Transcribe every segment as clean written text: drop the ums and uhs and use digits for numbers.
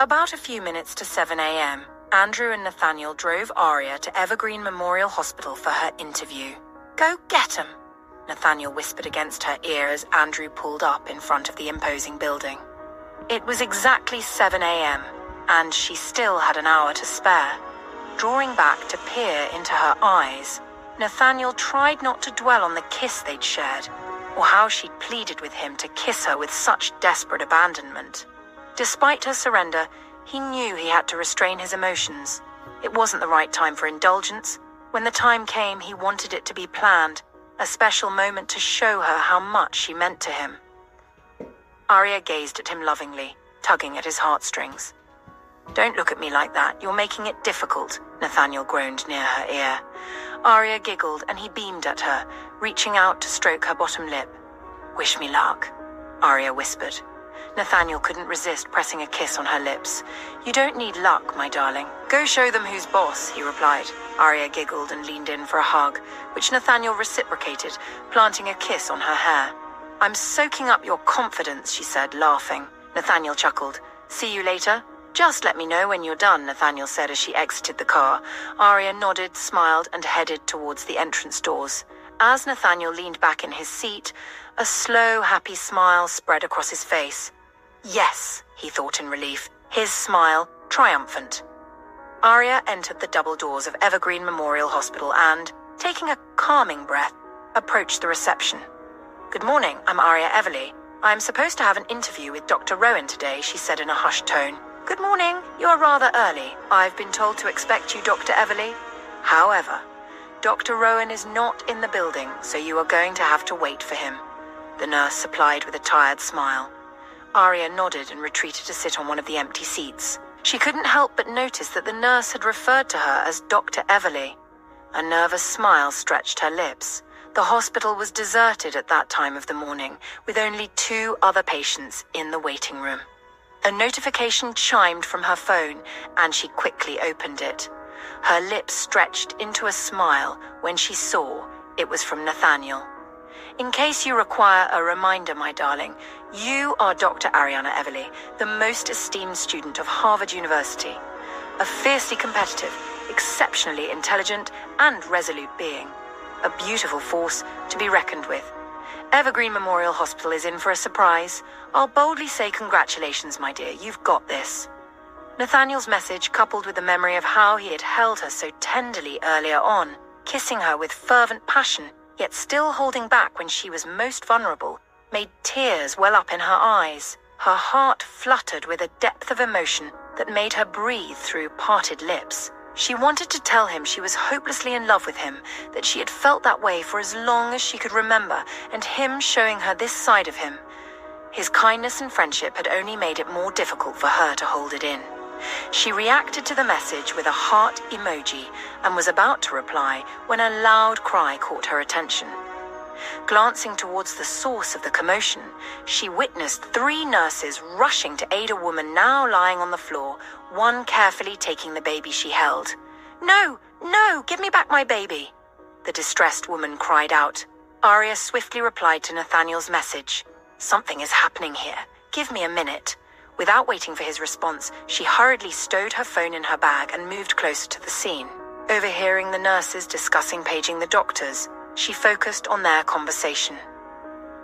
About a few minutes to 7 a.m., Andrew and Nathaniel drove Aria to Evergreen Memorial Hospital for her interview. "Go get 'em," Nathaniel whispered against her ear as Andrew pulled up in front of the imposing building. It was exactly 7 a.m., and she still had an hour to spare. Drawing back to peer into her eyes, Nathaniel tried not to dwell on the kiss they'd shared, or how she'd pleaded with him to kiss her with such desperate abandonment. Despite her surrender, he knew he had to restrain his emotions. It wasn't the right time for indulgence. When the time came, he wanted it to be planned, a special moment to show her how much she meant to him. Aria gazed at him lovingly, tugging at his heartstrings. "Don't look at me like that, you're making it difficult," Nathaniel groaned near her ear. Aria giggled and he beamed at her, reaching out to stroke her bottom lip. "Wish me luck," Aria whispered. Nathaniel couldn't resist pressing a kiss on her lips. "You don't need luck, my darling. Go show them who's boss," he replied. Aria giggled and leaned in for a hug, which Nathaniel reciprocated, planting a kiss on her hair. "I'm soaking up your confidence," she said, laughing. Nathaniel chuckled. "See you later? Just let me know when you're done," Nathaniel said as she exited the car. Aria nodded, smiled, and headed towards the entrance doors. As Nathaniel leaned back in his seat, a slow, happy smile spread across his face. Yes, he thought in relief, his smile triumphant. Aria entered the double doors of Evergreen Memorial Hospital and, taking a calming breath, approached the reception. "Good morning, I'm Aria Everly. I'm supposed to have an interview with Dr. Rowan today," she said in a hushed tone. "Good morning, you're rather early. I've been told to expect you, Dr. Everly. However, Dr. Rowan is not in the building, so you are going to have to wait for him," the nurse supplied with a tired smile. Aria nodded and retreated to sit on one of the empty seats. She couldn't help but notice that the nurse had referred to her as Dr. Everly. A nervous smile stretched her lips. The hospital was deserted at that time of the morning, with only 2 other patients in the waiting room. A notification chimed from her phone, and she quickly opened it. Her lips stretched into a smile when she saw it was from Nathaniel. "In case you require a reminder, my darling, you are Dr. Ariana Everly, the most esteemed student of Harvard University. A fiercely competitive, exceptionally intelligent, and resolute being. A beautiful force to be reckoned with. Evergreen Memorial Hospital is in for a surprise. I'll boldly say congratulations, my dear, you've got this." Nathaniel's message, coupled with the memory of how he had held her so tenderly earlier on, kissing her with fervent passion, yet still holding back when she was most vulnerable, made tears well up in her eyes. Her heart fluttered with a depth of emotion that made her breathe through parted lips. She wanted to tell him she was hopelessly in love with him, that she had felt that way for as long as she could remember, and him showing her this side of him. His kindness and friendship had only made it more difficult for her to hold it in. She reacted to the message with a heart emoji and was about to reply when a loud cry caught her attention. Glancing towards the source of the commotion, she witnessed 3 nurses rushing to aid a woman now lying on the floor, one carefully taking the baby she held. "No, no, give me back my baby," the distressed woman cried out. Aria swiftly replied to Nathaniel's message. "Something is happening here. Give me a minute." Without waiting for his response, she hurriedly stowed her phone in her bag and moved closer to the scene. Overhearing the nurses discussing paging the doctors, she focused on their conversation.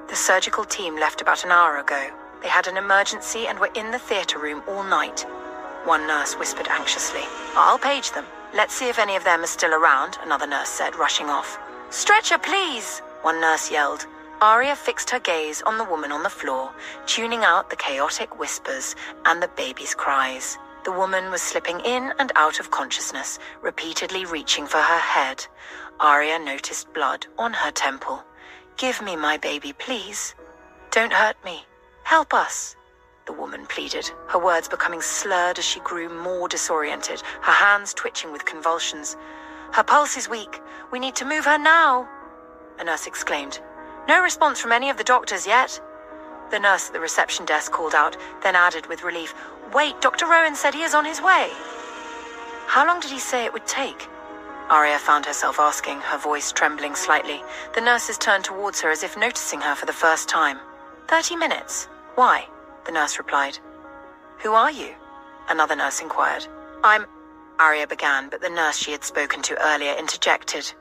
"The surgical team left about an hour ago. They had an emergency and were in the theater room all night," one nurse whispered anxiously. "I'll page them. Let's see if any of them are still around," another nurse said, rushing off. "Stretcher, please," one nurse yelled. Aria fixed her gaze on the woman on the floor, tuning out the chaotic whispers and the baby's cries. The woman was slipping in and out of consciousness, repeatedly reaching for her head. Aria noticed blood on her temple. "Give me my baby, please. Don't hurt me. Help us," the woman pleaded, her words becoming slurred as she grew more disoriented, her hands twitching with convulsions. "Her pulse is weak. We need to move her now," a nurse exclaimed. "No response from any of the doctors yet," the nurse at the reception desk called out, then added with relief, "Wait, Dr. Rowan said he is on his way." "How long did he say it would take?" Aria found herself asking, her voice trembling slightly. The nurses turned towards her as if noticing her for the first time. 30 minutes. Why?" the nurse replied. "Who are you?" another nurse inquired. Aria began, but the nurse she had spoken to earlier interjected.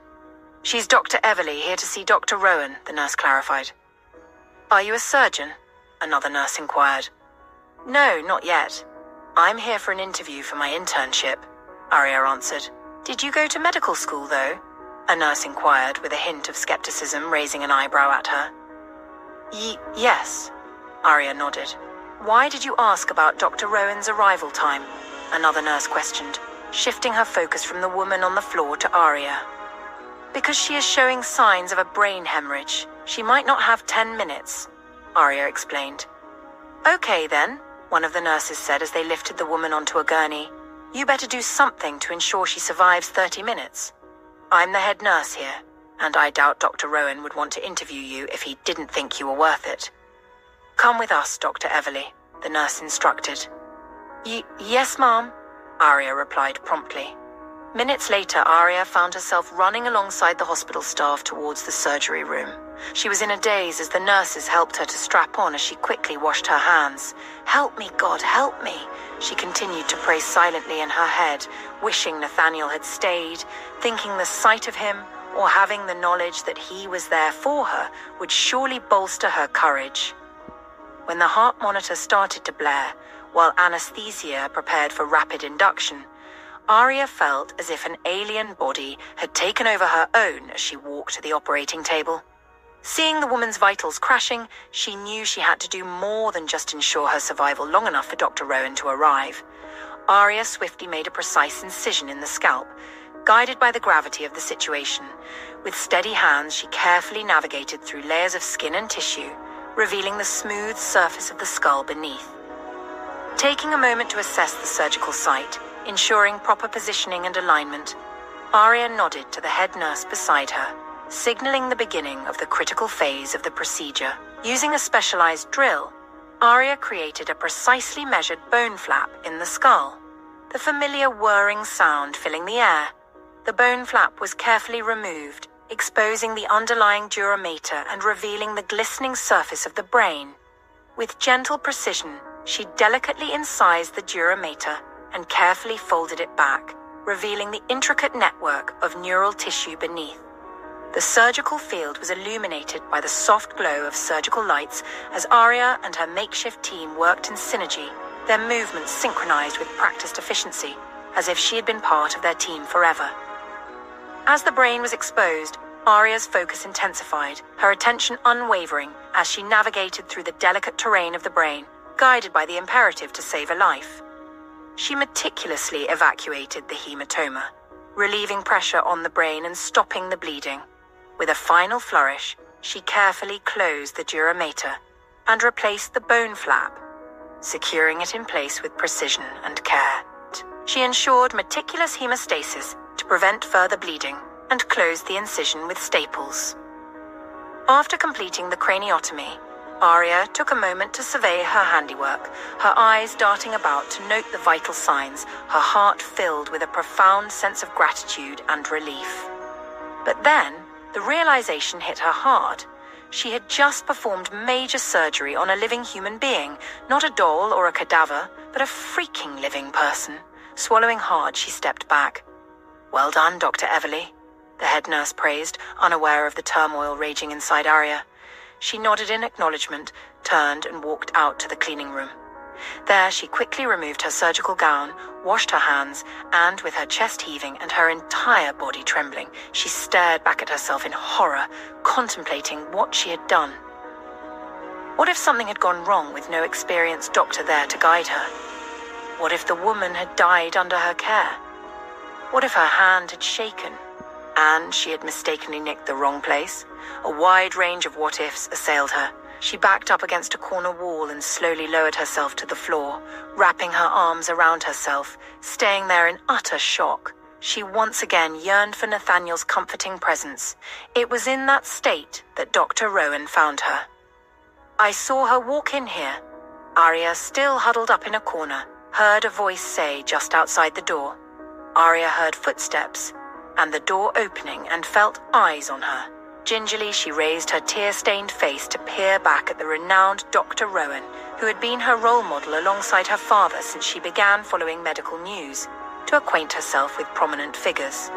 She's Dr. Everly, here to see Dr. Rowan, the nurse clarified. Are you a surgeon? Another nurse inquired. No, not yet. I'm here for an interview for my internship, Aria answered. Did you go to medical school, though? A nurse inquired, with a hint of skepticism, raising an eyebrow at her. Yes, Aria nodded. Why did you ask about Dr. Rowan's arrival time? Another nurse questioned, shifting her focus from the woman on the floor to Aria. Because she is showing signs of a brain hemorrhage. She might not have 10 minutes, Aria explained. Okay then, one of the nurses said as they lifted the woman onto a gurney. You better do something to ensure she survives 30 minutes. I'm the head nurse here, and I doubt Dr. Rowan would want to interview you if he didn't think you were worth it. Come with us, Dr. Everly, the nurse instructed. Yes, ma'am, Aria replied promptly. Minutes later, Aria found herself running alongside the hospital staff towards the surgery room. She was in a daze as the nurses helped her to strap on as she quickly washed her hands. Help me, God, help me, she continued to pray silently in her head, wishing Nathaniel had stayed, thinking the sight of him, or having the knowledge that he was there for her, would surely bolster her courage. When the heart monitor started to blare, while anesthesia prepared for rapid induction, Aria felt as if an alien body had taken over her own as she walked to the operating table. Seeing the woman's vitals crashing, she knew she had to do more than just ensure her survival long enough for Dr. Rowan to arrive. Aria swiftly made a precise incision in the scalp, guided by the gravity of the situation. With steady hands, she carefully navigated through layers of skin and tissue, revealing the smooth surface of the skull beneath. Taking a moment to assess the surgical site, ensuring proper positioning and alignment, Aria nodded to the head nurse beside her, signaling the beginning of the critical phase of the procedure. Using a specialized drill, Aria created a precisely measured bone flap in the skull, the familiar whirring sound filling the air. The bone flap was carefully removed, exposing the underlying dura mater and revealing the glistening surface of the brain. With gentle precision, she delicately incised the dura mater and carefully folded it back, revealing the intricate network of neural tissue beneath. The surgical field was illuminated by the soft glow of surgical lights as Aria and her makeshift team worked in synergy, their movements synchronized with practiced efficiency, as if she had been part of their team forever. As the brain was exposed, Aria's focus intensified, her attention unwavering as she navigated through the delicate terrain of the brain, guided by the imperative to save a life. She meticulously evacuated the hematoma, relieving pressure on the brain and stopping the bleeding. With a final flourish, she carefully closed the dura mater and replaced the bone flap, securing it in place with precision and care. She ensured meticulous hemostasis to prevent further bleeding and closed the incision with staples. After completing the craniotomy, Aria took a moment to survey her handiwork, her eyes darting about to note the vital signs, her heart filled with a profound sense of gratitude and relief. But then, the realization hit her hard. She had just performed major surgery on a living human being, not a doll or a cadaver, but a freaking living person. Swallowing hard, she stepped back. Well done, Dr. Everly, the head nurse praised, unaware of the turmoil raging inside Aria. She nodded in acknowledgement, turned and walked out to the cleaning room. There, she quickly removed her surgical gown, washed her hands, and with her chest heaving and her entire body trembling, she stared back at herself in horror, contemplating what she had done. What if something had gone wrong with no experienced doctor there to guide her? What if the woman had died under her care? What if her hand had shaken, and she had mistakenly nicked the wrong place? A wide range of what-ifs assailed her. She backed up against a corner wall and slowly lowered herself to the floor, wrapping her arms around herself, staying there in utter shock. She once again yearned for Nathaniel's comforting presence. It was in that state that Dr. Rowan found her. I saw her walk in here. Aria, still huddled up in a corner, heard a voice say just outside the door. Aria heard footsteps and the door opening and felt eyes on her. Gingerly, she raised her tear-stained face to peer back at the renowned Dr. Rowan, who had been her role model alongside her father since she began following medical news, to acquaint herself with prominent figures.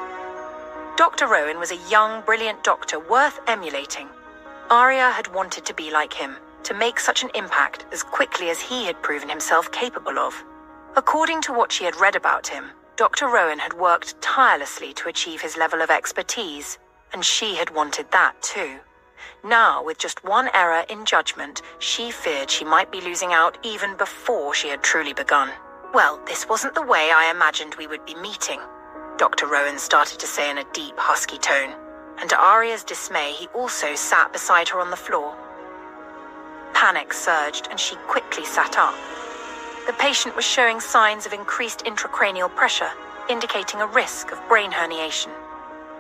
Dr. Rowan was a young, brilliant doctor worth emulating. Aria had wanted to be like him, to make such an impact as quickly as he had proven himself capable of. According to what she had read about him, Dr. Rowan had worked tirelessly to achieve his level of expertise, and she had wanted that too. Now, with just one error in judgment, she feared she might be losing out even before she had truly begun. "Well, this wasn't the way I imagined we would be meeting," Dr. Rowan started to say in a deep, husky tone, and to Aria's dismay, he also sat beside her on the floor. Panic surged, and she quickly sat up. The patient was showing signs of increased intracranial pressure, indicating a risk of brain herniation.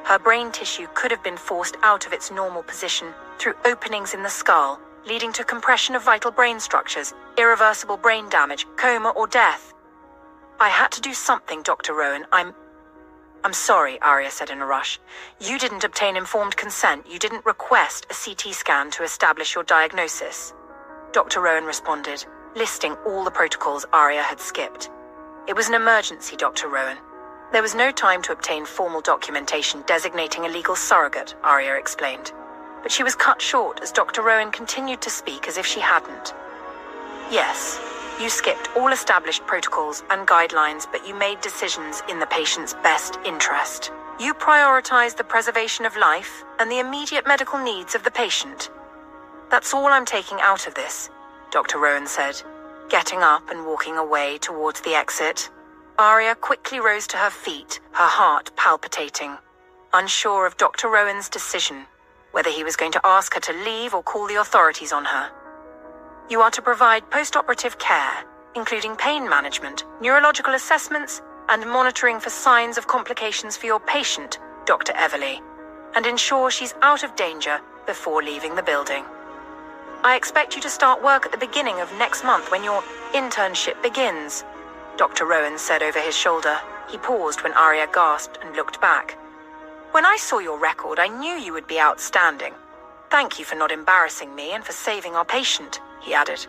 Her brain tissue could have been forced out of its normal position through openings in the skull, leading to compression of vital brain structures, irreversible brain damage, coma, or death. "I had to do something, Dr. Rowan. I'm sorry," Aria said in a rush. "You didn't obtain informed consent. You didn't request a CT scan to establish your diagnosis." Dr. Rowan responded, listing all the protocols Aria had skipped. "It was an emergency, Dr. Rowan. There was no time to obtain formal documentation designating a legal surrogate," Aria explained. But she was cut short as Dr. Rowan continued to speak as if she hadn't. "Yes, you skipped all established protocols and guidelines, but you made decisions in the patient's best interest. You prioritized the preservation of life and the immediate medical needs of the patient. That's all I'm taking out of this," Dr. Rowan said, getting up and walking away towards the exit. Aria quickly rose to her feet, her heart palpitating, unsure of Dr. Rowan's decision, whether he was going to ask her to leave or call the authorities on her. "You are to provide post-operative care, including pain management, neurological assessments, and monitoring for signs of complications for your patient, Dr. Everly, and ensure she's out of danger before leaving the building. I expect you to start work at the beginning of next month when your internship begins," Dr. Rowan said over his shoulder. He paused when Aria gasped and looked back. "When I saw your record, I knew you would be outstanding. Thank you for not embarrassing me and for saving our patient," he added.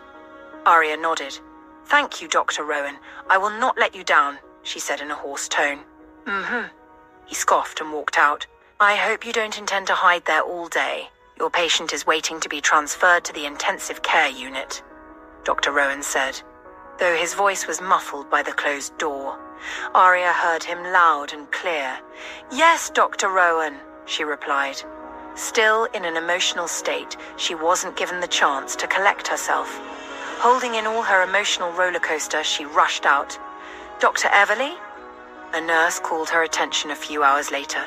Aria nodded. "Thank you, Dr. Rowan. I will not let you down," she said in a hoarse tone. He scoffed and walked out. "I hope you don't intend to hide there all day. Your patient is waiting to be transferred to the intensive care unit," Dr. Rowan said, though his voice was muffled by the closed door. Aria heard him loud and clear. "Yes, Dr. Rowan," she replied. Still in an emotional state, she wasn't given the chance to collect herself. Holding in all her emotional roller coaster, she rushed out. "Dr. Everly?" A nurse called her attention a few hours later.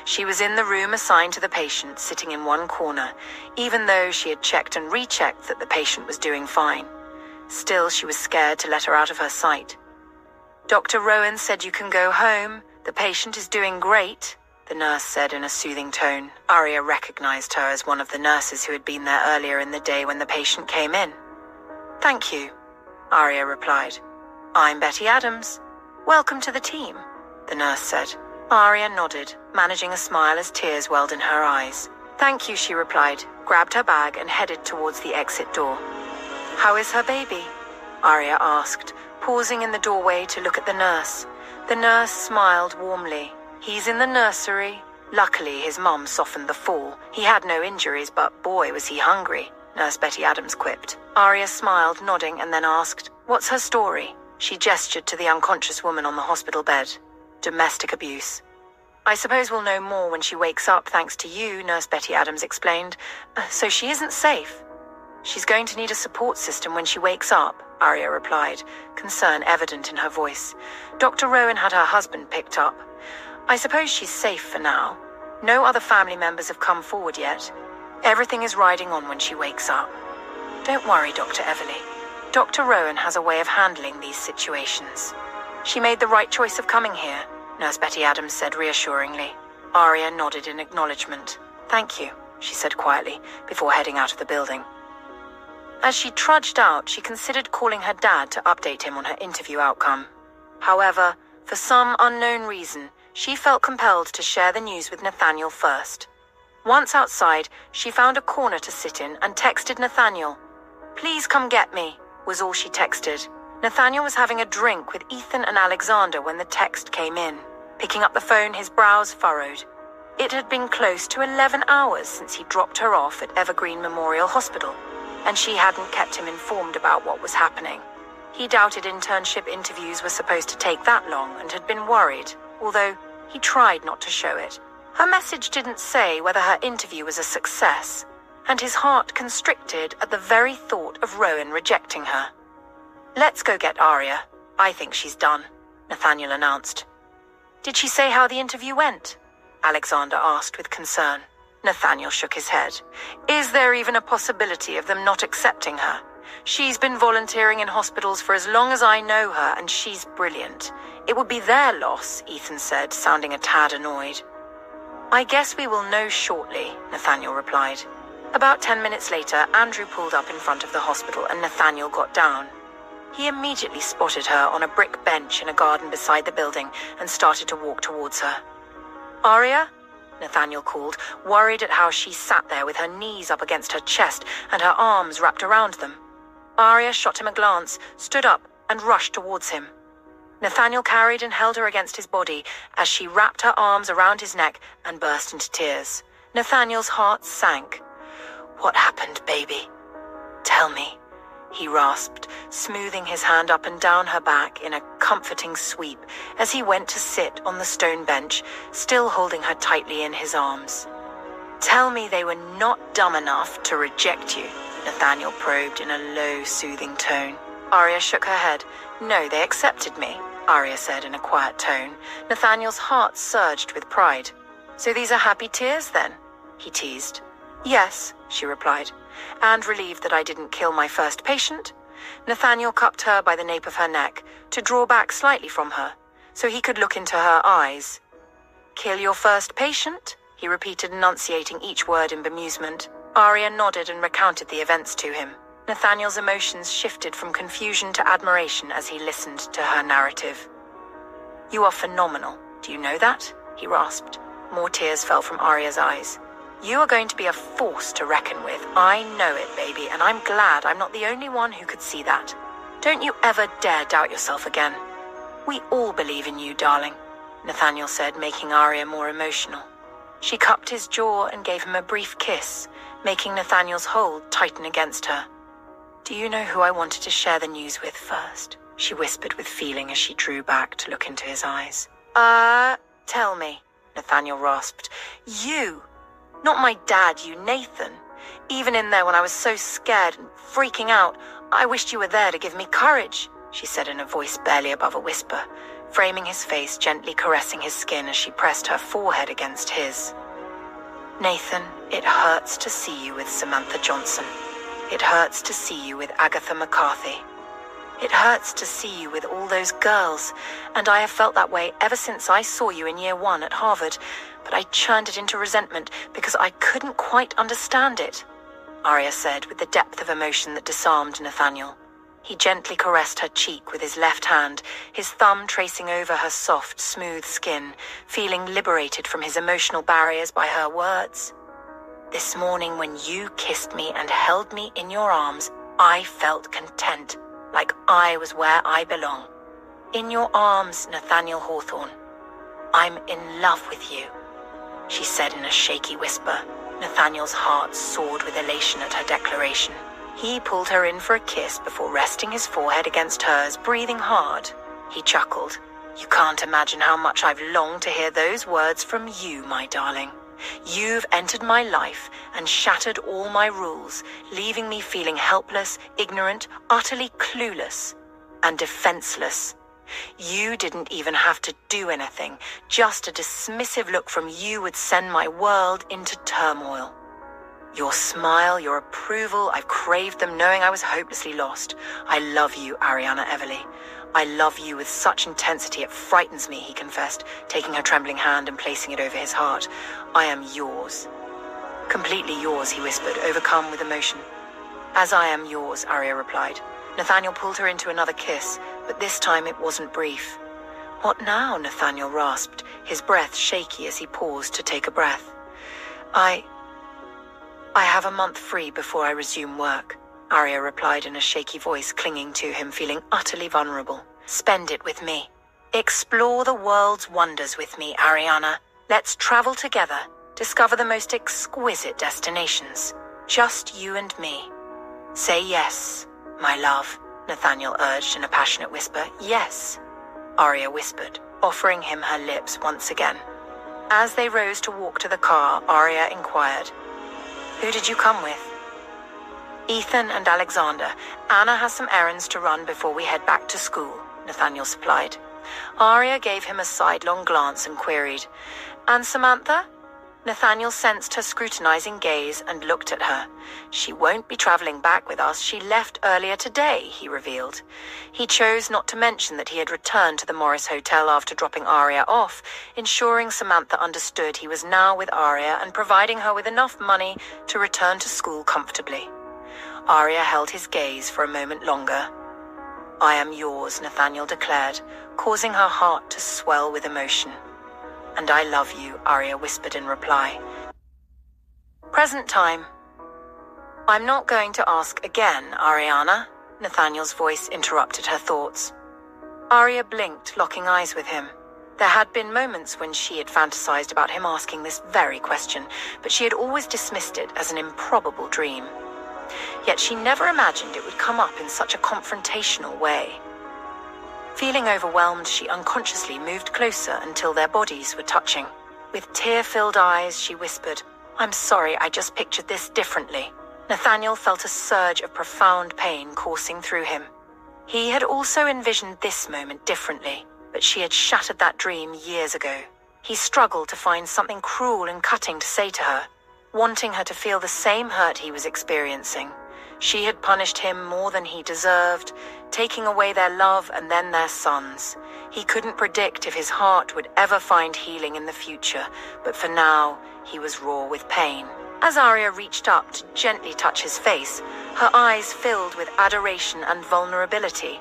She was in the room assigned to the patient, sitting in one corner, even though she had checked and rechecked that the patient was doing fine. Still, she was scared to let her out of her sight. "Dr. Rowan said you can go home. The patient is doing great," the nurse said in a soothing tone. Aria recognized her as one of the nurses who had been there earlier in the day when the patient came in. "Thank you," Aria replied. "I'm Betty Adams. Welcome to the team," the nurse said. Aria nodded, managing a smile as tears welled in her eyes. "Thank you," she replied, grabbed her bag and headed towards the exit door. "How is her baby?" Aria asked, pausing in the doorway to look at the nurse. The nurse smiled warmly. "He's in the nursery. Luckily, his mum softened the fall. He had no injuries, but boy, was he hungry," Nurse Betty Adams quipped. Aria smiled, nodding, and then asked, "What's her story?" She gestured to the unconscious woman on the hospital bed. "Domestic abuse." "I suppose we'll know more when she wakes up, thanks to you," Nurse Betty Adams explained. "So she isn't safe?" "She's going to need a support system when she wakes up," Aria replied, concern evident in her voice. "Dr. Rowan had her husband picked up. I suppose she's safe for now. No other family members have come forward yet. Everything is riding on when she wakes up. Don't worry, Dr. Everly. Dr. Rowan has a way of handling these situations. She made the right choice of coming here," Nurse Betty Adams said reassuringly. Aria nodded in acknowledgement. "Thank you," she said quietly, before heading out of the building. As she trudged out, she considered calling her dad to update him on her interview outcome. However, for some unknown reason, she felt compelled to share the news with Nathaniel first. Once outside, she found a corner to sit in and texted Nathaniel. "Please come get me," was all she texted. Nathaniel was having a drink with Ethan and Alexander when the text came in. Picking up the phone, his brows furrowed. It had been close to 11 hours since he dropped her off at Evergreen Memorial Hospital, and she hadn't kept him informed about what was happening. He doubted internship interviews were supposed to take that long and had been worried, although he tried not to show it. Her message didn't say whether her interview was a success, and his heart constricted at the very thought of Rowan rejecting her. "Let's go get Aria. I think she's done," Nathaniel announced. "Did she say how the interview went?" Alexander asked with concern. Nathaniel shook his head. "Is there even a possibility of them not accepting her? She's been volunteering in hospitals for as long as I know her, and she's brilliant. It would be their loss," Ethan said, sounding a tad annoyed. "I guess we will know shortly," Nathaniel replied. About 10 minutes later, Andrew pulled up in front of the hospital and Nathaniel got down. He immediately spotted her on a brick bench in a garden beside the building and started to walk towards her. "Aria?" Nathaniel called, worried at how she sat there with her knees up against her chest and her arms wrapped around them. Aria shot him a glance, stood up, and rushed towards him. Nathaniel carried and held her against his body as she wrapped her arms around his neck and burst into tears. Nathaniel's heart sank. "What happened, baby? Tell me," he rasped, smoothing his hand up and down her back in a comforting sweep as he went to sit on the stone bench, still holding her tightly in his arms. "Tell me they were not dumb enough to reject you," Nathaniel probed in a low, soothing tone. Aria shook her head. "No, they accepted me," Aria said in a quiet tone. Nathaniel's heart surged with pride. "So these are happy tears, then?" he teased. "Yes," she replied. "And relieved that I didn't kill my first patient?" Nathaniel cupped her by the nape of her neck to draw back slightly from her, so he could look into her eyes. "Kill your first patient?" he repeated, enunciating each word in bemusement. Aria nodded and recounted the events to him. Nathaniel's emotions shifted from confusion to admiration as he listened to her narrative. "You are phenomenal. Do you know that?" he rasped. More tears fell from Aria's eyes. "You are going to be a force to reckon with. I know it, baby, and I'm glad I'm not the only one who could see that. Don't you ever dare doubt yourself again. We all believe in you, darling," Nathaniel said, making Aria more emotional. She cupped his jaw and gave him a brief kiss, making Nathaniel's hold tighten against her. "Do you know who I wanted to share the news with first?" she whispered with feeling as she drew back to look into his eyes. Tell me," Nathaniel rasped. "You! Not my dad, you, Nathan. Even in there when I was so scared and freaking out, I wished you were there to give me courage," she said in a voice barely above a whisper, framing his face, gently caressing his skin as she pressed her forehead against his. "Nathan, it hurts to see you with Samantha Johnson. It hurts to see you with Agatha McCarthy. It hurts to see you with all those girls, and I have felt that way ever since I saw you in year 1 at Harvard, but I churned it into resentment because I couldn't quite understand it," Aria said with the depth of emotion that disarmed Nathaniel. He gently caressed her cheek with his left hand, his thumb tracing over her soft, smooth skin, feeling liberated from his emotional barriers by her words. "This morning when you kissed me and held me in your arms, I felt content, like I was where I belong. In your arms, Nathaniel Hawthorne. I'm in love with you," she said in a shaky whisper. Nathaniel's heart soared with elation at her declaration. He pulled her in for a kiss before resting his forehead against hers, breathing hard. He chuckled. "You can't imagine how much I've longed to hear those words from you, my darling. You've entered my life and shattered all my rules, leaving me feeling helpless, ignorant, utterly clueless, and defenseless. You didn't even have to do anything. Just a dismissive look from you would send my world into turmoil. Your smile, your approval, I've craved them knowing I was hopelessly lost. I love you, Aria Everly. I love you with such intensity it frightens me," he confessed, taking her trembling hand and placing it over his heart. "I am yours." "Completely yours," he whispered, overcome with emotion. "As I am yours," Aria replied. Nathaniel pulled her into another kiss, but this time it wasn't brief. "What now?" Nathaniel rasped, his breath shaky as he paused to take a breath. I have a month free before I resume work, Aria replied in a shaky voice, clinging to him, feeling utterly vulnerable. Spend it with me. Explore the world's wonders with me, Ariana. Let's travel together, discover the most exquisite destinations. Just you and me. Say yes, my love, Nathaniel urged in a passionate whisper. Yes, Aria whispered, offering him her lips once again. As they rose to walk to the car, Aria inquired, Who did you come with? Ethan and Alexander. Anna has some errands to run before we head back to school, Nathaniel supplied. Aria gave him a sidelong glance and queried, And Samantha? Nathaniel sensed her scrutinizing gaze and looked at her. She won't be traveling back with us. She left earlier today, he revealed. He chose not to mention that he had returned to the Morris Hotel after dropping Aria off, ensuring Samantha understood he was now with Aria and providing her with enough money to return to school comfortably. Aria held his gaze for a moment longer. I am yours, Nathaniel declared, causing her heart to swell with emotion. And I love you, Aria whispered in reply. Present time. I'm not going to ask again, Ariana, Nathaniel's voice interrupted her thoughts. Aria blinked, locking eyes with him. There had been moments when she had fantasized about him asking this very question, but she had always dismissed it as an improbable dream. Yet she never imagined it would come up in such a confrontational way. Feeling overwhelmed, she unconsciously moved closer until their bodies were touching. With tear-filled eyes, she whispered, I'm sorry, I just pictured this differently. Nathaniel felt a surge of profound pain coursing through him. He had also envisioned this moment differently, but she had shattered that dream years ago. He struggled to find something cruel and cutting to say to her, wanting her to feel the same hurt he was experiencing. She had punished him more than he deserved, taking away their love and then their sons. He couldn't predict if his heart would ever find healing in the future, but for now, he was raw with pain. As Aria reached up to gently touch his face, her eyes filled with adoration and vulnerability.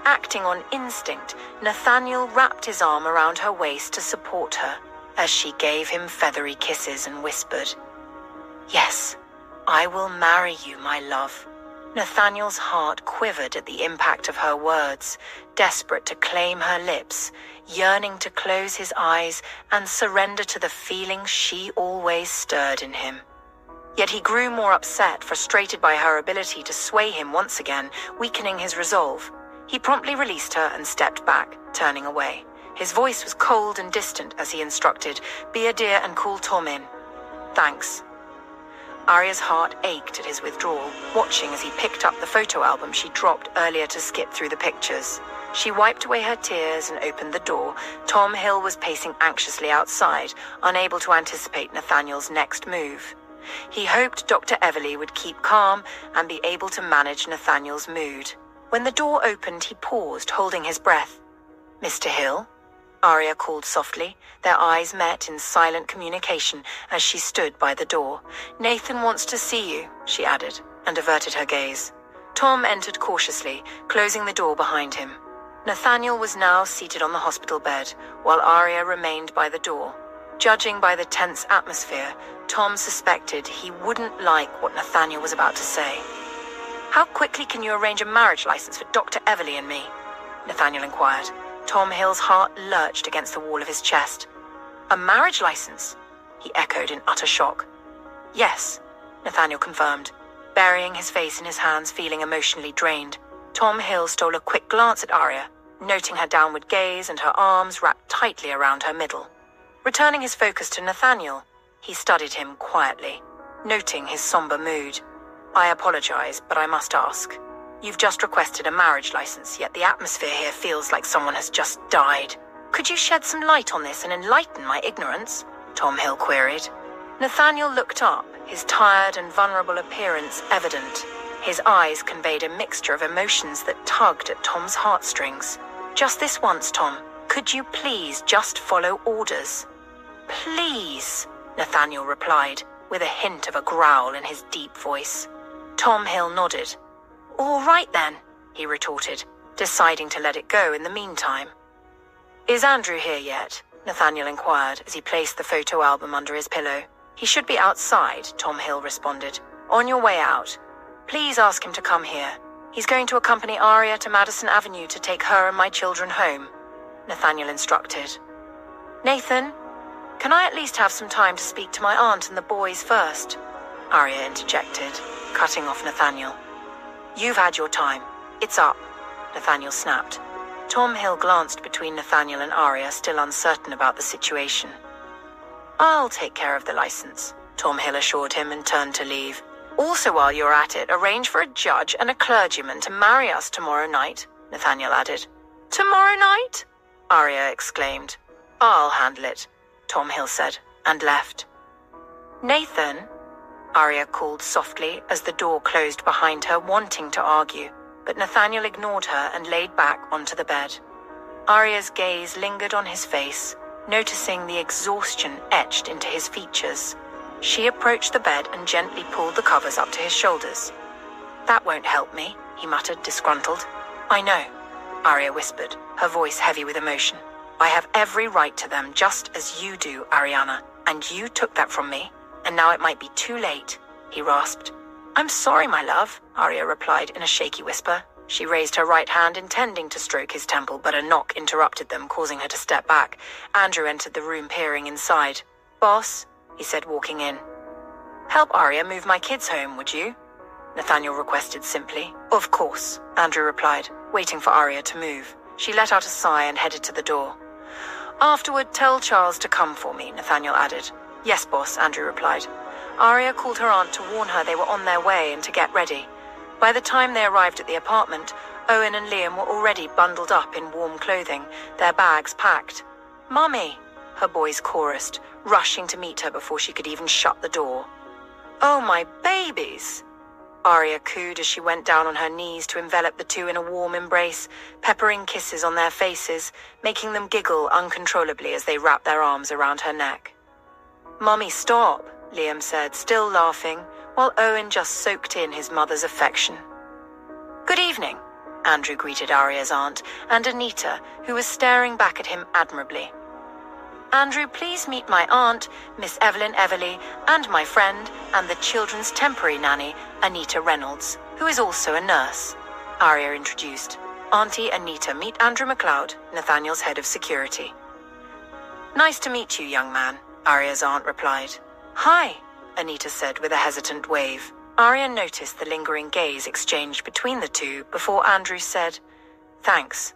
Acting on instinct, Nathaniel wrapped his arm around her waist to support her, as she gave him feathery kisses and whispered, Yes, I will marry you, my love. Nathaniel's heart quivered at the impact of her words, desperate to claim her lips, yearning to close his eyes and surrender to the feeling she always stirred in him. Yet he grew more upset, frustrated by her ability to sway him once again, weakening his resolve. He promptly released her and stepped back, turning away. His voice was cold and distant as he instructed, Be a dear and call Tom in. Thanks. Aria's heart ached at his withdrawal, watching as he picked up the photo album she dropped earlier to skip through the pictures. She wiped away her tears and opened the door. Tom Hill was pacing anxiously outside, unable to anticipate Nathaniel's next move. He hoped Dr. Everly would keep calm and be able to manage Nathaniel's mood. When the door opened, he paused, holding his breath. Mr. Hill? Aria called softly. Their eyes met in silent communication as she stood by the door. Nathan wants to see you, she added, and averted her gaze. Tom entered cautiously, closing the door behind him. Nathaniel was now seated on the hospital bed, while Aria remained by the door. Judging by the tense atmosphere, Tom suspected he wouldn't like what Nathaniel was about to say. How quickly can you arrange a marriage license for Dr. Everly and me? Nathaniel inquired. Tom Hill's heart lurched against the wall of his chest. A marriage license? He echoed in utter shock. Yes, Nathaniel confirmed, burying his face in his hands, feeling emotionally drained. Tom Hill stole a quick glance at Aria, noting her downward gaze and her arms wrapped tightly around her middle. Returning his focus to Nathaniel, he studied him quietly, noting his somber mood. I apologize, but I must ask. You've just requested a marriage license, yet the atmosphere here feels like someone has just died. Could you shed some light on this and enlighten my ignorance? Tom Hill queried. Nathaniel looked up, his tired and vulnerable appearance evident. His eyes conveyed a mixture of emotions that tugged at Tom's heartstrings. Just this once, Tom. Could you please just follow orders? Please, Nathaniel replied, with a hint of a growl in his deep voice. Tom Hill nodded. All right then, he retorted, deciding to let it go in the meantime. Is Andrew here yet? Nathaniel inquired as he placed the photo album under his pillow. "He should be outside," Tom Hill responded. "On your way out. Please ask him to come here. He's going to accompany Aria to Madison Avenue to take her and my children home," Nathaniel instructed. "Nathan, can I at least have some time to speak to my aunt and the boys first?" Aria interjected, cutting off Nathaniel. "You've had your time. It's up," Nathaniel snapped. Tom Hill glanced between Nathaniel and Aria, still uncertain about the situation. "I'll take care of the license," Tom Hill assured him and turned to leave. "Also, while you're at it, arrange for a judge and a clergyman to marry us tomorrow night," Nathaniel added. "Tomorrow night?" Aria exclaimed. "I'll handle it," Tom Hill said, and left. "Nathan," Aria called softly as the door closed behind her, wanting to argue, but Nathaniel ignored her and laid back onto the bed. Aria's gaze lingered on his face, noticing the exhaustion etched into his features. She approached the bed and gently pulled the covers up to his shoulders. "That won't help me," he muttered, disgruntled. "I know," Aria whispered, her voice heavy with emotion. "I have every right to them, just as you do, Ariana, and you took that from me, and now it might be too late," he rasped. "I'm sorry, my love," Aria replied in a shaky whisper. She raised her right hand, intending to stroke his temple, but a knock interrupted them, causing her to step back. Andrew entered the room, peering inside. "Boss," he said, walking in. "Help Aria move my kids home, would you?" Nathaniel requested simply. "Of course," Andrew replied, waiting for Aria to move. She let out a sigh and headed to the door. "Afterward, tell Charles to come for me," Nathaniel added. "Yes, boss," Andrew replied. Aria called her aunt to warn her they were on their way and to get ready. By the time they arrived at the apartment, Owen and Liam were already bundled up in warm clothing, their bags packed. "Mummy," her boys chorused, rushing to meet her before she could even shut the door. "Oh, my babies!" Aria cooed as she went down on her knees to envelop the two in a warm embrace, peppering kisses on their faces, making them giggle uncontrollably as they wrapped their arms around her neck. "Mummy, stop," Liam said, still laughing, while Owen just soaked in his mother's affection. "Good evening," Andrew greeted Aria's aunt, and Anita, who was staring back at him admirably. "Andrew, please meet my aunt, Miss Evelyn Everly, and my friend, and the children's temporary nanny, Anita Reynolds, who is also a nurse," Aria introduced. "Auntie Anita, meet Andrew McLeod, Nathaniel's head of security." "Nice to meet you, young man," Aria's aunt replied. "Hi," Anita said with a hesitant wave. Aria noticed the lingering gaze exchanged between the two before Andrew said, "Thanks."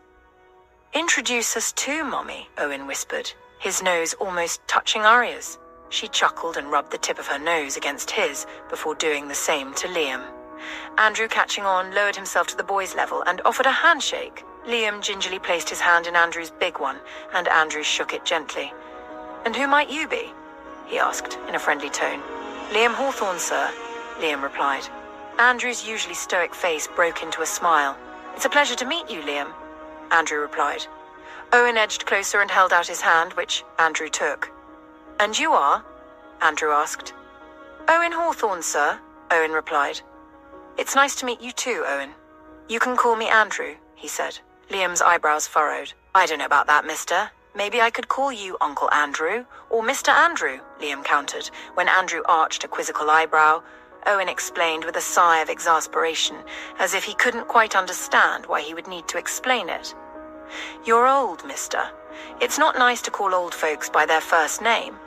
"Introduce us too, Mommy," Owen whispered, his nose almost touching Aria's. She chuckled and rubbed the tip of her nose against his before doing the same to Liam. Andrew, catching on, lowered himself to the boys' level and offered a handshake. Liam gingerly placed his hand in Andrew's big one, and Andrew shook it gently. "And who might you be?" he asked in a friendly tone. "Liam Hawthorne, sir," Liam replied. Andrew's usually stoic face broke into a smile. "It's a pleasure to meet you, Liam," Andrew replied. Owen edged closer and held out his hand, which Andrew took. "And you are?" Andrew asked. "Owen Hawthorne, sir," Owen replied. "It's nice to meet you too, Owen." "You can call me Andrew," he said. Liam's eyebrows furrowed. "I don't know about that, mister. Maybe I could call you Uncle Andrew, or Mr. Andrew," Liam countered. When Andrew arched a quizzical eyebrow, Owen explained with a sigh of exasperation, as if he couldn't quite understand why he would need to explain it. "You're old, mister. It's not nice to call old folks by their first name,"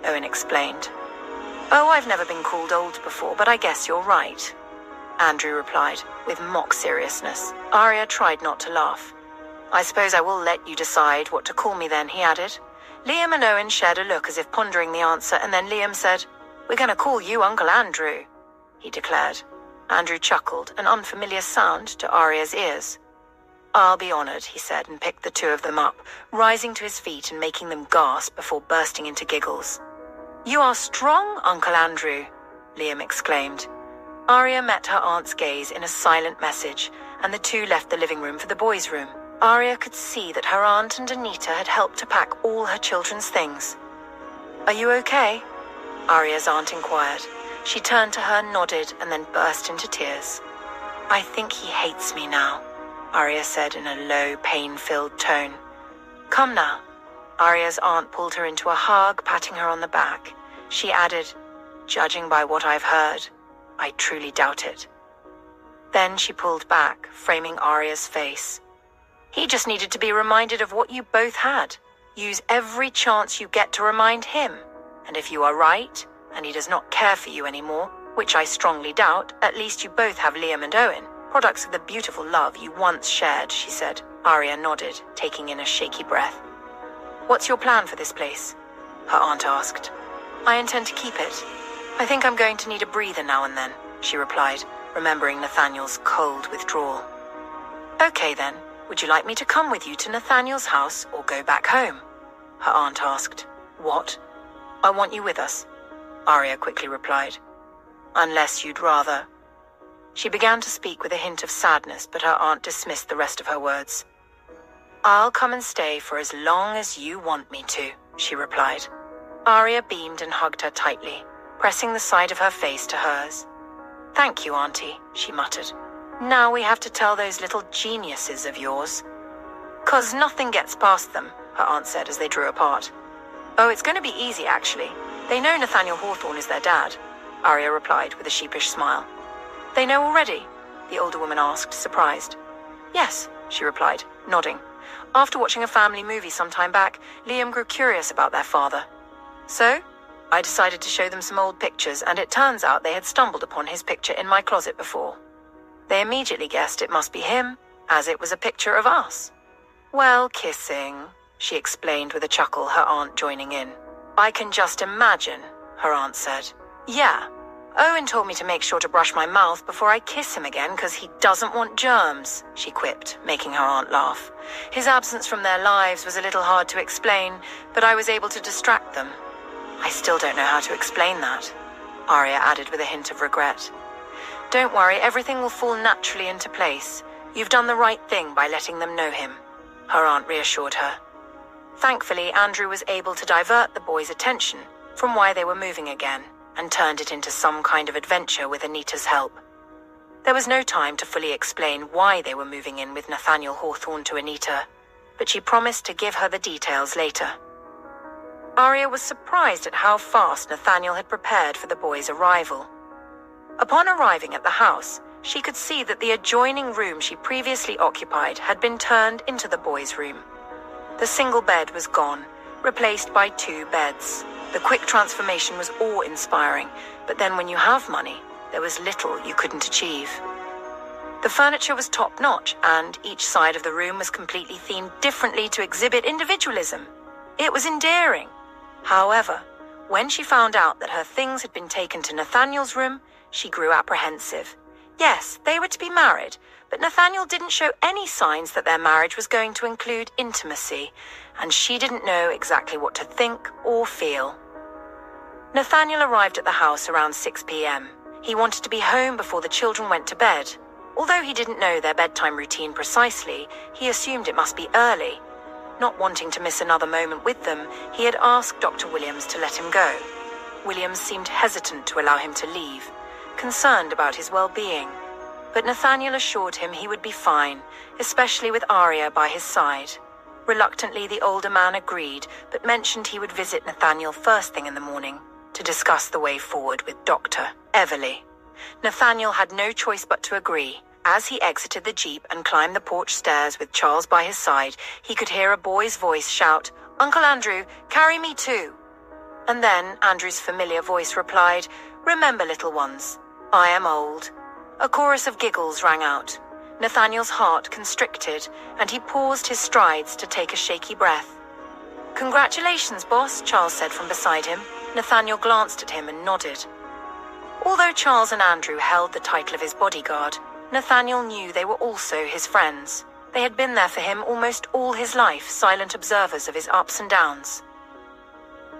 Owen explained. "Oh, I've never been called old before, but I guess you're right," Andrew replied, with mock seriousness. Aria tried not to laugh. "I suppose I will let you decide what to call me then," he added. Liam and Owen shared a look as if pondering the answer, and then Liam said, "We're going to call you Uncle Andrew," he declared. Andrew chuckled, an unfamiliar sound to Aria's ears. "I'll be honored," he said, and picked the two of them up, rising to his feet and making them gasp before bursting into giggles. "You are strong, Uncle Andrew," Liam exclaimed. Aria met her aunt's gaze in a silent message, and the two left the living room for the boys' room. Aria could see that her aunt and Anita had helped to pack all her children's things. "Are you okay?" Aria's aunt inquired. She turned to her, nodded, and then burst into tears. "I think he hates me now," Aria said in a low, pain-filled tone. "Come now." Aria's aunt pulled her into a hug, patting her on the back. She added, "Judging by what I've heard, I truly doubt it." Then she pulled back, framing Aria's face. "He just needed to be reminded of what you both had. Use every chance you get to remind him. And if you are right, and he does not care for you anymore, which I strongly doubt, at least you both have Liam and Owen, products of the beautiful love you once shared," she said. Aria nodded, taking in a shaky breath. "What's your plan for this place?" her aunt asked. "I intend to keep it. I think I'm going to need a breather now and then," she replied, remembering Nathaniel's cold withdrawal. "Okay then, would you like me to come with you to Nathaniel's house or go back home?" her aunt asked. "What? I want you with us," Aria quickly replied. "Unless you'd rather." She began to speak with a hint of sadness, but her aunt dismissed the rest of her words. "I'll come and stay for as long as you want me to," she replied. Aria beamed and hugged her tightly, pressing the side of her face to hers. "Thank you, Auntie," she muttered. "Now we have to tell those little geniuses of yours." "'Cause nothing gets past them," her aunt said as they drew apart. "Oh, it's going to be easy, actually. They know Nathaniel Hawthorne is their dad," Aria replied with a sheepish smile. "They know already?" the older woman asked, surprised. "Yes," she replied, nodding. "After watching a family movie some time back, Liam grew curious about their father. So, I decided to show them some old pictures, and it turns out they had stumbled upon his picture in my closet before. They immediately guessed it must be him, as it was a picture of us." "Well, kissing," she explained with a chuckle, her aunt joining in. "I can just imagine," her aunt said. "Yeah, Owen told me to make sure to brush my mouth before I kiss him again because he doesn't want germs," she quipped, making her aunt laugh. "His absence from their lives was a little hard to explain, but I was able to distract them." "I still don't know how to explain that," Aria added with a hint of regret. "Don't worry, everything will fall naturally into place. You've done the right thing by letting them know him," her aunt reassured her. Thankfully, Andrew was able to divert the boys' attention from why they were moving again, and turned it into some kind of adventure with Anita's help. There was no time to fully explain why they were moving in with Nathaniel Hawthorne to Anita, but she promised to give her the details later. Aria was surprised at how fast Nathaniel had prepared for the boys' arrival. Upon arriving at the house, she could see that the adjoining room she previously occupied had been turned into the boys' room. The single bed was gone, replaced by 2 beds. The quick transformation was awe-inspiring, but then when you have money, there was little you couldn't achieve. The furniture was top-notch, and each side of the room was completely themed differently to exhibit individualism. It was endearing. However, when she found out that her things had been taken to Nathaniel's room, she grew apprehensive. Yes, they were to be married, but Nathaniel didn't show any signs that their marriage was going to include intimacy, and she didn't know exactly what to think or feel. Nathaniel arrived at the house around 6 p.m. He wanted to be home before the children went to bed. Although he didn't know their bedtime routine precisely, he assumed it must be early. Not wanting to miss another moment with them, he had asked Dr. Williams to let him go. Williams seemed hesitant to allow him to leave, concerned about his well-being. But Nathaniel assured him he would be fine, especially with Aria by his side. Reluctantly, the older man agreed, but mentioned he would visit Nathaniel first thing in the morning to discuss the way forward with Dr. Everly. Nathaniel had no choice but to agree. As he exited the jeep and climbed the porch stairs with Charles by his side, he could hear a boy's voice shout, "Uncle Andrew, carry me too." And then Andrew's familiar voice replied, "Remember, little ones, I am old." A chorus of giggles rang out. Nathaniel's heart constricted, and he paused his strides to take a shaky breath. "Congratulations, boss," Charles said from beside him. Nathaniel glanced at him and nodded. Although Charles and Andrew held the title of his bodyguard, Nathaniel knew they were also his friends. They had been there for him almost all his life, silent observers of his ups and downs.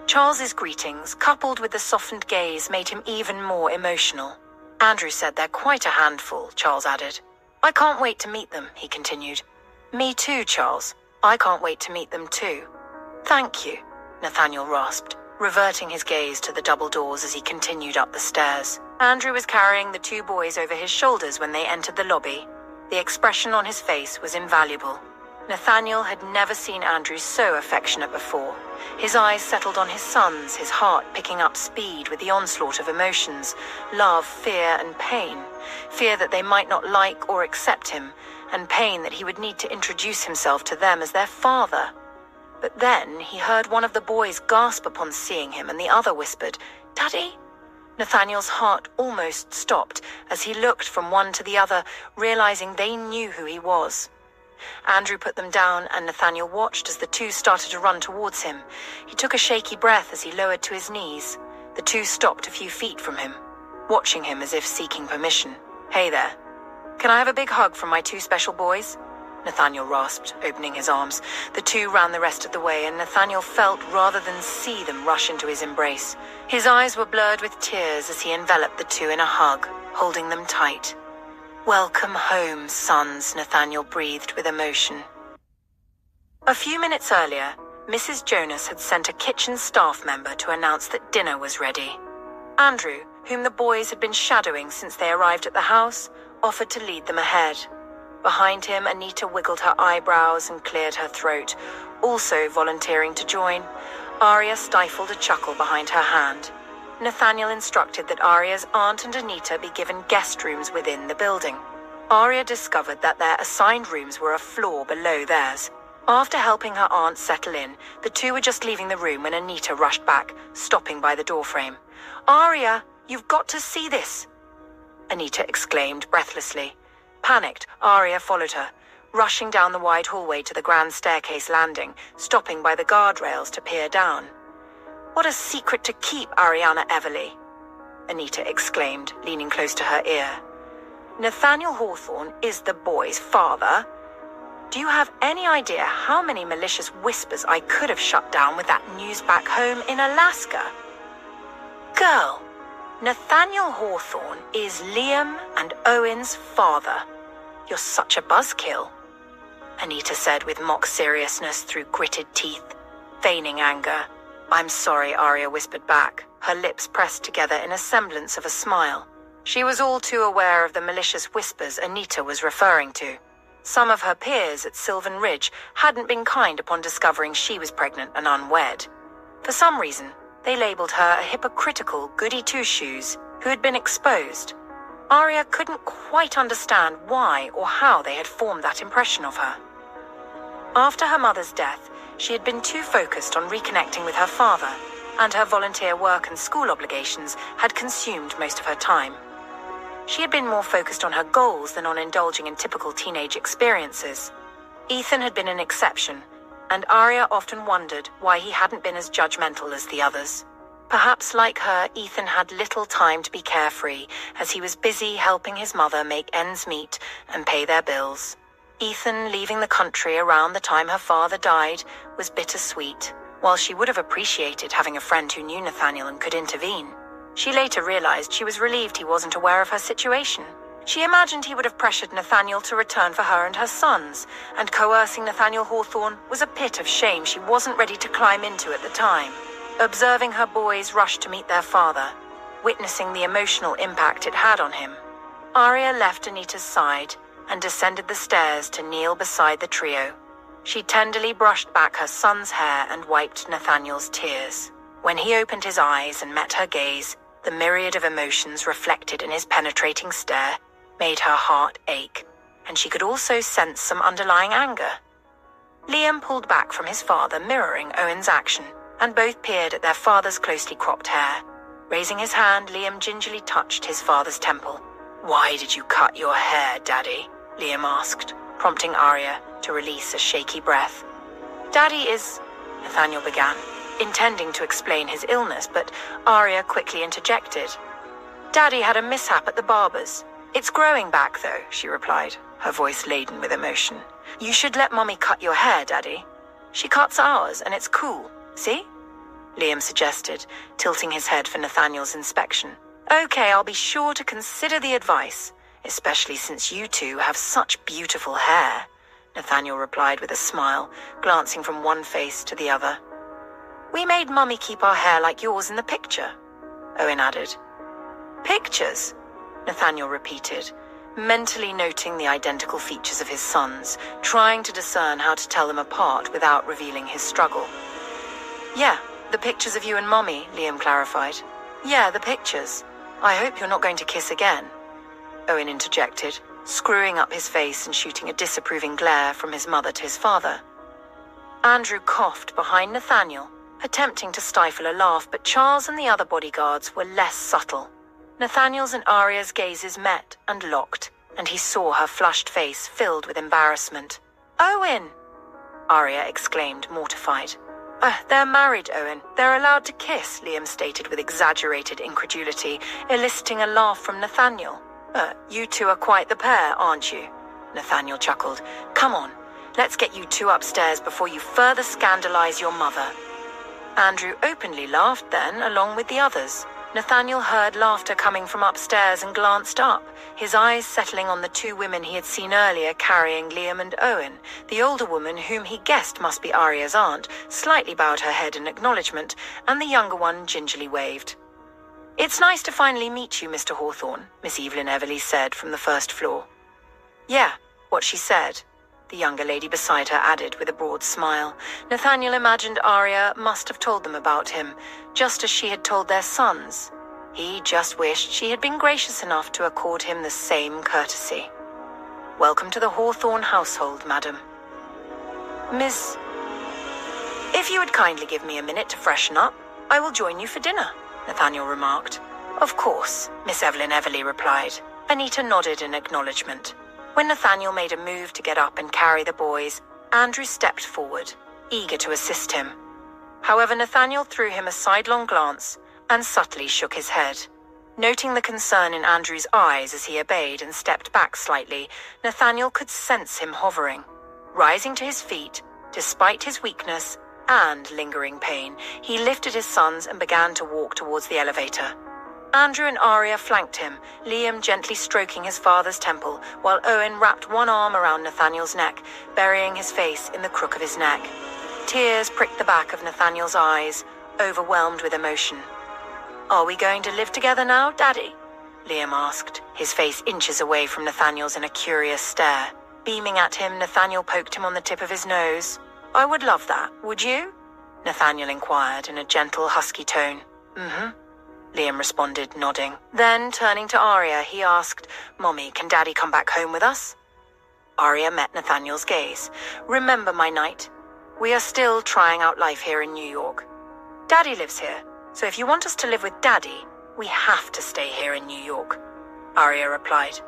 Charles's greetings, coupled with the softened gaze, made him even more emotional. "Andrew said they're quite a handful," Charles added. "I can't wait to meet them," he continued. "Me too, Charles. I can't wait to meet them too." "Thank you," Nathaniel rasped, reverting his gaze to the double doors as he continued up the stairs. Andrew was carrying the 2 boys over his shoulders when they entered the lobby. The expression on his face was invaluable. Nathaniel had never seen Andrew so affectionate before. His eyes settled on his sons, his heart picking up speed with the onslaught of emotions, love, fear, and pain. Fear that they might not like or accept him, and pain that he would need to introduce himself to them as their father. But then he heard one of the boys gasp upon seeing him, and the other whispered, "Daddy?" Nathaniel's heart almost stopped as he looked from one to the other, realizing they knew who he was. Andrew put them down, and Nathaniel watched as the two started to run towards him. He took a shaky breath as he lowered to his knees. The two stopped a few feet from him, watching him as if seeking permission. "Hey there. Can I have a big hug from my two special boys?" Nathaniel rasped, opening his arms. The two ran the rest of the way, and Nathaniel felt rather than see them rush into his embrace. His eyes were blurred with tears as he enveloped the two in a hug, holding them tight. "Welcome home, sons," Nathaniel breathed with emotion. A few minutes earlier, Mrs. Jonas had sent a kitchen staff member to announce that dinner was ready. Andrew, whom the boys had been shadowing since they arrived at the house, offered to lead them ahead. Behind him, Anita wiggled her eyebrows and cleared her throat, also volunteering to join. Aria stifled a chuckle behind her hand. Nathaniel instructed that Aria's aunt and Anita be given guest rooms within the building. Aria discovered that their assigned rooms were a floor below theirs. After helping her aunt settle in, the two were just leaving the room when Anita rushed back, stopping by the doorframe. "Aria, you've got to see this!" Anita exclaimed breathlessly. Panicked, Aria followed her, rushing down the wide hallway to the grand staircase landing, stopping by the guardrails to peer down. "What a secret to keep, Aria Everly!" Anita exclaimed, leaning close to her ear. "Nathaniel Hawthorne is the boy's father. Do you have any idea how many malicious whispers I could have shut down with that news back home in Alaska? Girl, Nathaniel Hawthorne is Liam and Owen's father. You're such a buzzkill," Anita said with mock seriousness through gritted teeth, feigning anger. "I'm sorry," Aria whispered back, her lips pressed together in a semblance of a smile. She was all too aware of the malicious whispers Anita was referring to. Some of her peers at Sylvan Ridge hadn't been kind upon discovering she was pregnant and unwed. For some reason, they labeled her a hypocritical goody-two-shoes who had been exposed. Aria couldn't quite understand why or how they had formed that impression of her. After her mother's death, she had been too focused on reconnecting with her father, and her volunteer work and school obligations had consumed most of her time. She had been more focused on her goals than on indulging in typical teenage experiences. Ethan had been an exception, and Aria often wondered why he hadn't been as judgmental as the others. Perhaps like her, Ethan had little time to be carefree, as he was busy helping his mother make ends meet and pay their bills. Ethan leaving the country around the time her father died was bittersweet. While she would have appreciated having a friend who knew Nathaniel and could intervene, she later realized she was relieved he wasn't aware of her situation. She imagined he would have pressured Nathaniel to return for her and her sons, and coercing Nathaniel Hawthorne was a pit of shame she wasn't ready to climb into at the time. Observing her boys rush to meet their father, witnessing the emotional impact it had on him, Aria left Anita's side and descended the stairs to kneel beside the trio. She tenderly brushed back her son's hair and wiped Nathaniel's tears. When he opened his eyes and met her gaze, the myriad of emotions reflected in his penetrating stare made her heart ache, and she could also sense some underlying anger. Liam pulled back from his father, mirroring Owen's action, and both peered at their father's closely cropped hair. Raising his hand, Liam gingerly touched his father's temple. "Why did you cut your hair, Daddy?" Liam asked, prompting Aria to release a shaky breath. "Daddy is..." Nathaniel began, intending to explain his illness, but Aria quickly interjected. "Daddy had a mishap at the barber's. It's growing back, though," she replied, her voice laden with emotion. "You should let Mommy cut your hair, Daddy. She cuts ours, and it's cool. See?" Liam suggested, tilting his head for Nathaniel's inspection. "Okay, I'll be sure to consider the advice, especially since you two have such beautiful hair," Nathaniel replied with a smile, glancing from one face to the other. "We made Mummy keep our hair like yours in the picture," Owen added. "Pictures?" Nathaniel repeated, mentally noting the identical features of his sons, trying to discern how to tell them apart without revealing his struggle. "Yeah, the pictures of you and Mommy," Liam clarified. "Yeah, the pictures. I hope you're not going to kiss again," Owen interjected, screwing up his face and shooting a disapproving glare from his mother to his father. Andrew coughed behind Nathaniel, attempting to stifle a laugh, but Charles and the other bodyguards were less subtle. Nathaniel's and Aria's gazes met and locked, and he saw her flushed face filled with embarrassment. "Owen!" Aria exclaimed, mortified. They're married, Owen. They're allowed to kiss," Liam stated with exaggerated incredulity, eliciting a laugh from Nathaniel. You two are quite the pair, aren't you?" Nathaniel chuckled. "Come on, let's get you two upstairs before you further scandalize your mother." Andrew openly laughed then, along with the others. Nathaniel heard laughter coming from upstairs and glanced up, his eyes settling on the two women he had seen earlier carrying Liam and Owen. The older woman, whom he guessed must be Aria's aunt, slightly bowed her head in acknowledgement, and the younger one gingerly waved. "It's nice to finally meet you, Mr. Hawthorne," Miss Evelyn Everly said from the first floor. "Yeah, what she said," the younger lady beside her added with a broad smile. Nathaniel imagined Aria must have told them about him, just as she had told their sons. He just wished she had been gracious enough to accord him the same courtesy. "Welcome to the Hawthorne household, madam." "Miss, if you would kindly give me a minute to freshen up, I will join you for dinner," Nathaniel remarked. "Of course," Miss Evelyn Everly replied. Anita nodded in acknowledgement. When Nathaniel made a move to get up and carry the boys, Andrew stepped forward, eager to assist him. However, Nathaniel threw him a sidelong glance and subtly shook his head. Noting the concern in Andrew's eyes as he obeyed and stepped back slightly, Nathaniel could sense him hovering. Rising to his feet, despite his weakness and lingering pain, he lifted his sons and began to walk towards the elevator. Andrew and Aria flanked him, Liam gently stroking his father's temple, while Owen wrapped one arm around Nathaniel's neck, burying his face in the crook of his neck. Tears pricked the back of Nathaniel's eyes, overwhelmed with emotion. "Are we going to live together now, Daddy?" Liam asked, his face inches away from Nathaniel's in a curious stare. Beaming at him, Nathaniel poked him on the tip of his nose. "I would love that, would you?" Nathaniel inquired in a gentle, husky tone. "Mm-hmm," Liam responded, nodding. Then, turning to Aria, he asked, "Mommy, can Daddy come back home with us?" Aria met Nathaniel's gaze. "Remember my knight, we are still trying out life here in New York. Daddy lives here, so if you want us to live with Daddy, we have to stay here in New York," Aria replied.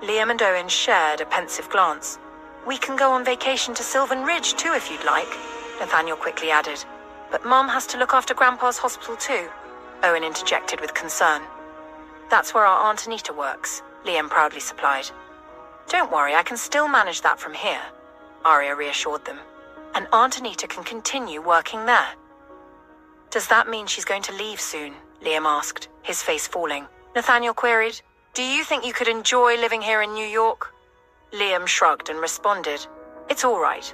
Liam and Owen shared a pensive glance. "We can go on vacation to Sylvan Ridge too if you'd like," Nathaniel quickly added. "But Mom has to look after Grandpa's hospital too," Owen interjected with concern. "That's where our Aunt Anita works," Liam proudly supplied. "Don't worry, I can still manage that from here," Aria reassured them. "And Aunt Anita can continue working there." "Does that mean she's going to leave soon?" Liam asked, his face falling. Nathaniel queried, "Do you think you could enjoy living here in New York?" Liam shrugged and responded, "It's all right.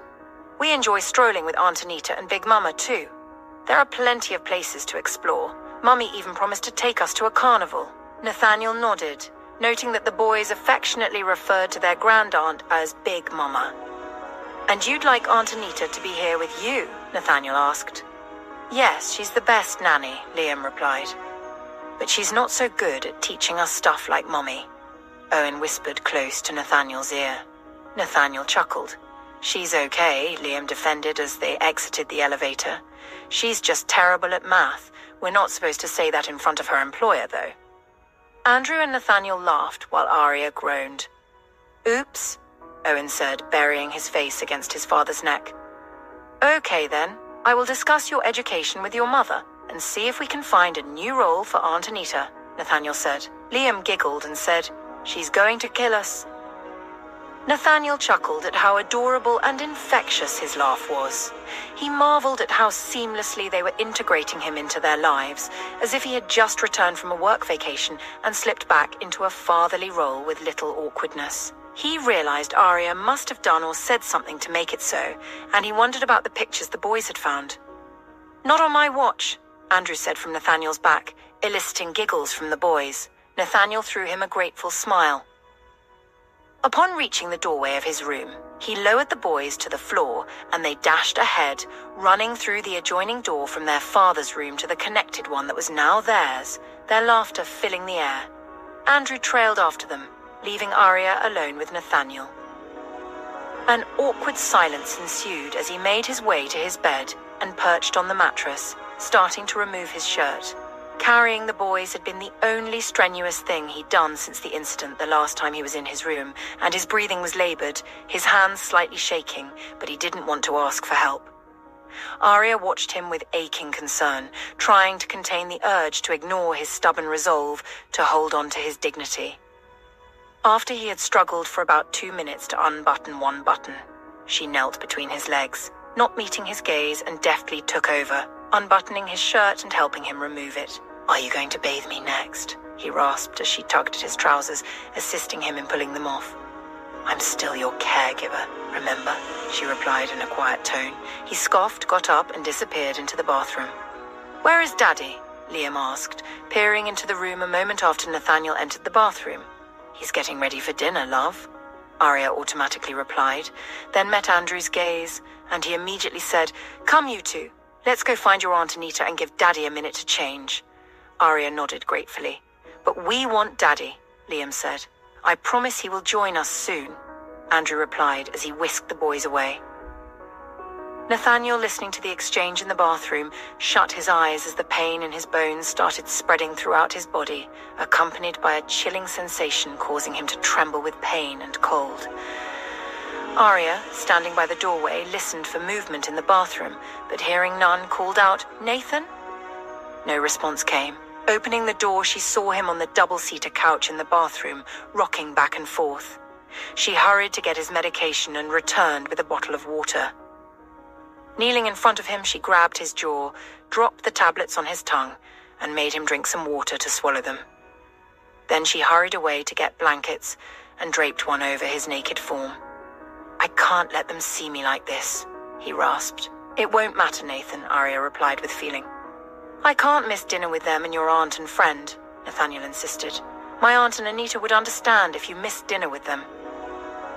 We enjoy strolling with Aunt Anita and Big Mama too. There are plenty of places to explore. Mummy even promised to take us to a carnival." Nathaniel nodded, noting that the boys affectionately referred to their grandaunt as Big Mama. "And you'd like Aunt Anita to be here with you?" Nathaniel asked. "Yes, she's the best nanny," Liam replied. "But she's not so good at teaching us stuff like Mommy," Owen whispered close to Nathaniel's ear. Nathaniel chuckled. "She's okay," Liam defended as they exited the elevator. "She's just terrible at math. We're not supposed to say that in front of her employer, though." Andrew and Nathaniel laughed while Aria groaned. "Oops," Owen said, burying his face against his father's neck. "Okay then, I will discuss your education with your mother and see if we can find a new role for Aunt Anita," Nathaniel said. Liam giggled and said, "She's going to kill us." Nathaniel chuckled at how adorable and infectious his laugh was. He marveled at how seamlessly they were integrating him into their lives, as if he had just returned from a work vacation and slipped back into a fatherly role with little awkwardness. He realized Aria must have done or said something to make it so, and he wondered about the pictures the boys had found. "Not on my watch," Andrew said from Nathaniel's back, eliciting giggles from the boys. Nathaniel threw him a grateful smile. Upon reaching the doorway of his room, he lowered the boys to the floor and they dashed ahead, running through the adjoining door from their father's room to the connected one that was now theirs, their laughter filling the air. Andrew trailed after them, leaving Aria alone with Nathaniel. An awkward silence ensued as he made his way to his bed and perched on the mattress, starting to remove his shirt. Carrying the boys had been the only strenuous thing he'd done since the incident the last time he was in his room, and his breathing was labored, his hands slightly shaking, but he didn't want to ask for help. Aria watched him with aching concern, trying to contain the urge to ignore his stubborn resolve to hold on to his dignity. After he had struggled for about 2 minutes to unbutton one button, she knelt between his legs, not meeting his gaze, and deftly took over, unbuttoning his shirt and helping him remove it. "Are you going to bathe me next?" he rasped as she tugged at his trousers, assisting him in pulling them off. "I'm still your caregiver, remember?" she replied in a quiet tone. He scoffed, got up, and disappeared into the bathroom. "Where is Daddy?" Liam asked, peering into the room a moment after Nathaniel entered the bathroom. "He's getting ready for dinner, love," Aria automatically replied, then met Andrew's gaze, and he immediately said, "Come, you two. Let's go find your Aunt Anita and give Daddy a minute to change." Aria nodded gratefully. "But we want Daddy," Liam said. "I promise he will join us soon," Andrew replied as he whisked the boys away. Nathaniel, listening to the exchange in the bathroom, shut his eyes as the pain in his bones started spreading throughout his body, accompanied by a chilling sensation causing him to tremble with pain and cold. Aria, standing by the doorway, listened for movement in the bathroom, but hearing none, called out, "Nathan?" No response came. Opening the door, she saw him on the double-seater couch in the bathroom, rocking back and forth. She hurried to get his medication and returned with a bottle of water. Kneeling in front of him, she grabbed his jaw, dropped the tablets on his tongue, and made him drink some water to swallow them. Then she hurried away to get blankets and draped one over his naked form. "I can't let them see me like this," he rasped. "It won't matter, Nathan," Aria replied with feeling. "I can't miss dinner with them and your aunt and friend," Nathaniel insisted. "My aunt and Anita would understand if you missed dinner with them.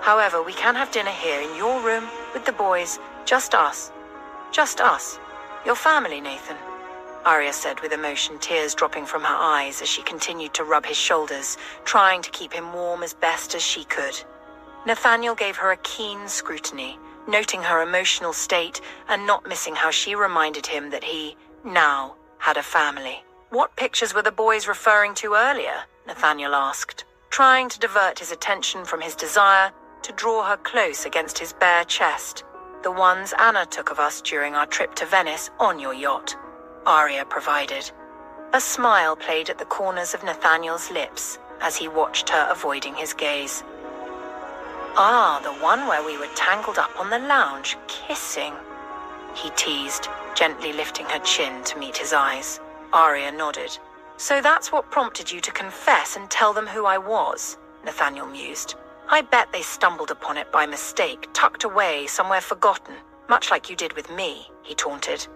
However, we can have dinner here in your room with the boys, just us. Just us. Your family, Nathan," Aria said with emotion, tears dropping from her eyes as she continued to rub his shoulders, trying to keep him warm as best as she could. Nathaniel gave her a keen scrutiny, noting her emotional state and not missing how she reminded him that he, now, had a family. "What pictures were the boys referring to earlier?" Nathaniel asked, trying to divert his attention from his desire to draw her close against his bare chest. "The ones Anna took of us during our trip to Venice on your yacht," Aria provided. A smile played at the corners of Nathaniel's lips as he watched her, avoiding his gaze. "Ah, the one where we were tangled up on the lounge, kissing," he teased, gently lifting her chin to meet his eyes. Aria nodded. "So that's what prompted you to confess and tell them who I was," Nathaniel mused. "I bet they stumbled upon it by mistake, tucked away, somewhere forgotten, much like you did with me," he taunted.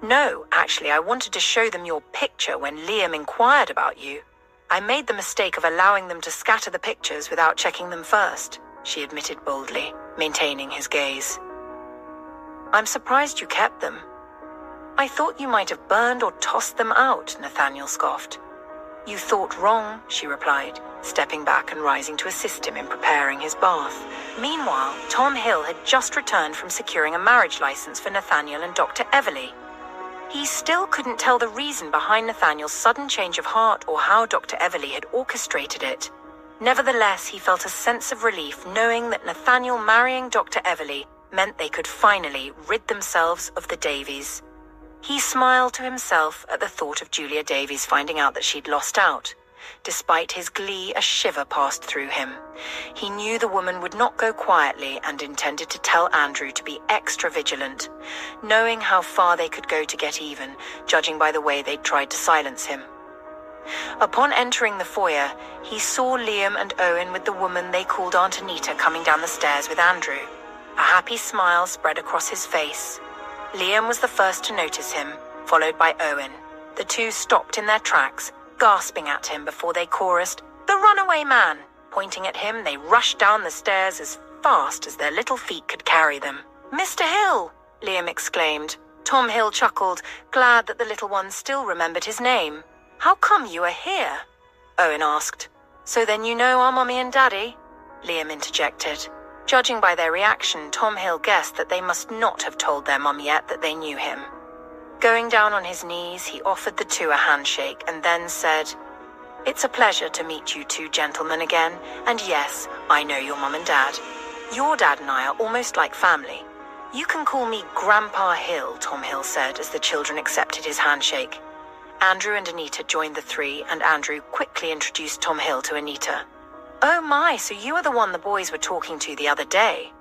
"No, actually, I wanted to show them your picture when Liam inquired about you. I made the mistake of allowing them to scatter the pictures without checking them first," she admitted boldly, maintaining his gaze. "I'm surprised you kept them." "I thought you might have burned or tossed them out," Nathaniel scoffed. "You thought wrong," she replied, stepping back and rising to assist him in preparing his bath. Meanwhile, Tom Hill had just returned from securing a marriage license for Nathaniel and Dr. Everly. He still couldn't tell the reason behind Nathaniel's sudden change of heart or how Dr. Everly had orchestrated it. Nevertheless, he felt a sense of relief knowing that Nathaniel marrying Dr. Everly meant they could finally rid themselves of the Davies. He smiled to himself at the thought of Julia Davies finding out that she'd lost out. Despite his glee, a shiver passed through him. He knew the woman would not go quietly and intended to tell Andrew to be extra vigilant, knowing how far they could go to get even, judging by the way they'd tried to silence him. Upon entering the foyer, he saw Liam and Owen with the woman they called Aunt Anita coming down the stairs with Andrew. A happy smile spread across his face. Liam was the first to notice him, followed by Owen. The two stopped in their tracks, gasping at him before they chorused, "The runaway man!" Pointing at him, they rushed down the stairs as fast as their little feet could carry them. "Mr. Hill!" Liam exclaimed. Tom Hill chuckled, glad that the little one still remembered his name. "How come you are here?" Owen asked. "So then you know our mummy and daddy?" Liam interjected. Judging by their reaction, Tom Hill guessed that they must not have told their mum yet that they knew him. Going down on his knees, he offered the two a handshake and then said, "It's a pleasure to meet you two gentlemen again, and yes, I know your mum and dad. Your dad and I are almost like family. You can call me Grandpa Hill," Tom Hill said as the children accepted his handshake. Andrew and Anita joined the three, and Andrew quickly introduced Tom Hill to Anita. "Oh my, so you are the one the boys were talking to the other day.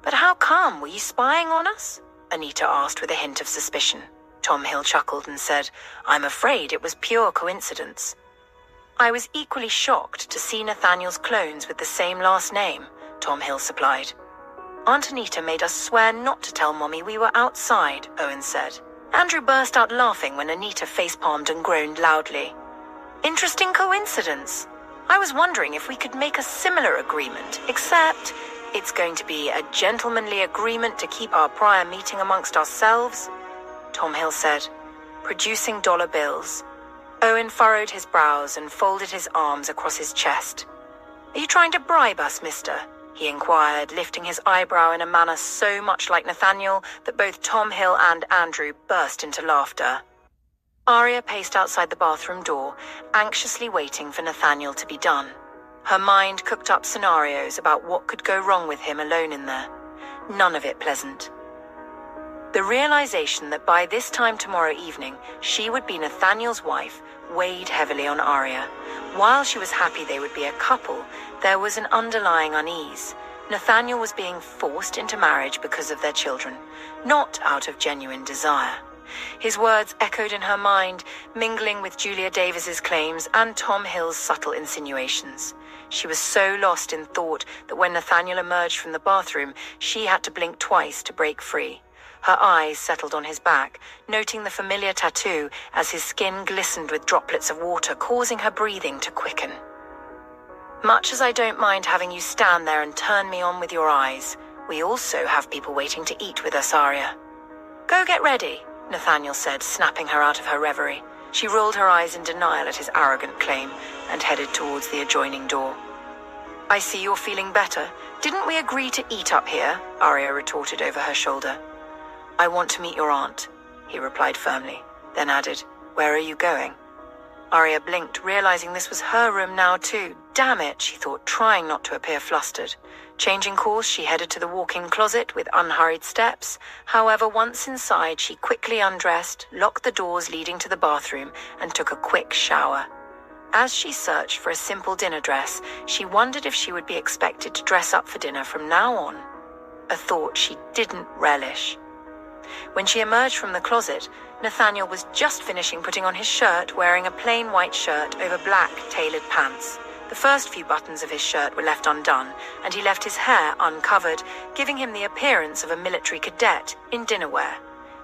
But how come? Were you spying on us?" Anita asked with a hint of suspicion. Tom Hill chuckled and said, "I'm afraid it was pure coincidence." "I was equally shocked to see Nathaniel's clones with the same last name," Tom Hill supplied. "Aunt Anita made us swear not to tell Mommy we were outside," Owen said. Andrew burst out laughing when Anita facepalmed and groaned loudly. "Interesting coincidence. I was wondering if we could make a similar agreement, except it's going to be a gentlemanly agreement to keep our prior meeting amongst ourselves," Tom Hill said, producing dollar bills. Owen furrowed his brows and folded his arms across his chest. "Are you trying to bribe us, mister?" he inquired, lifting his eyebrow in a manner so much like Nathaniel that both Tom Hill and Andrew burst into laughter. Aria paced outside the bathroom door, anxiously waiting for Nathaniel to be done. Her mind cooked up scenarios about what could go wrong with him alone in there. None of it pleasant. The realization that by this time tomorrow evening she would be Nathaniel's wife weighed heavily on Aria. While she was happy they would be a couple, there was an underlying unease. Nathaniel was being forced into marriage because of their children, not out of genuine desire. His words echoed in her mind, mingling with Julia Davis's claims and Tom Hill's subtle insinuations. She was so lost in thought that when Nathaniel emerged from the bathroom, she had to blink twice to break free. Her eyes settled on his back, noting the familiar tattoo as his skin glistened with droplets of water, causing her breathing to quicken. "Much as I don't mind having you stand there and turn me on with your eyes, we also have people waiting to eat with us, Aria." "Go get ready," Nathaniel said, snapping her out of her reverie. She rolled her eyes in denial at his arrogant claim and headed towards the adjoining door. "I see you're feeling better. Didn't we agree to eat up here?" Aria retorted over her shoulder. "I want to meet your aunt," he replied firmly, then added, "Where are you going?" Aria blinked, realizing this was her room now too. Damn it, she thought, trying not to appear flustered. Changing course, she headed to the walk-in closet with unhurried steps. However, once inside, she quickly undressed, locked the doors leading to the bathroom, and took a quick shower. As she searched for a simple dinner dress, she wondered if she would be expected to dress up for dinner from now on. A thought she didn't relish. When she emerged from the closet, Nathaniel was just finishing putting on his shirt, wearing a plain white shirt over black tailored pants. The first few buttons of his shirt were left undone, and he left his hair uncovered, giving him the appearance of a military cadet in dinnerwear,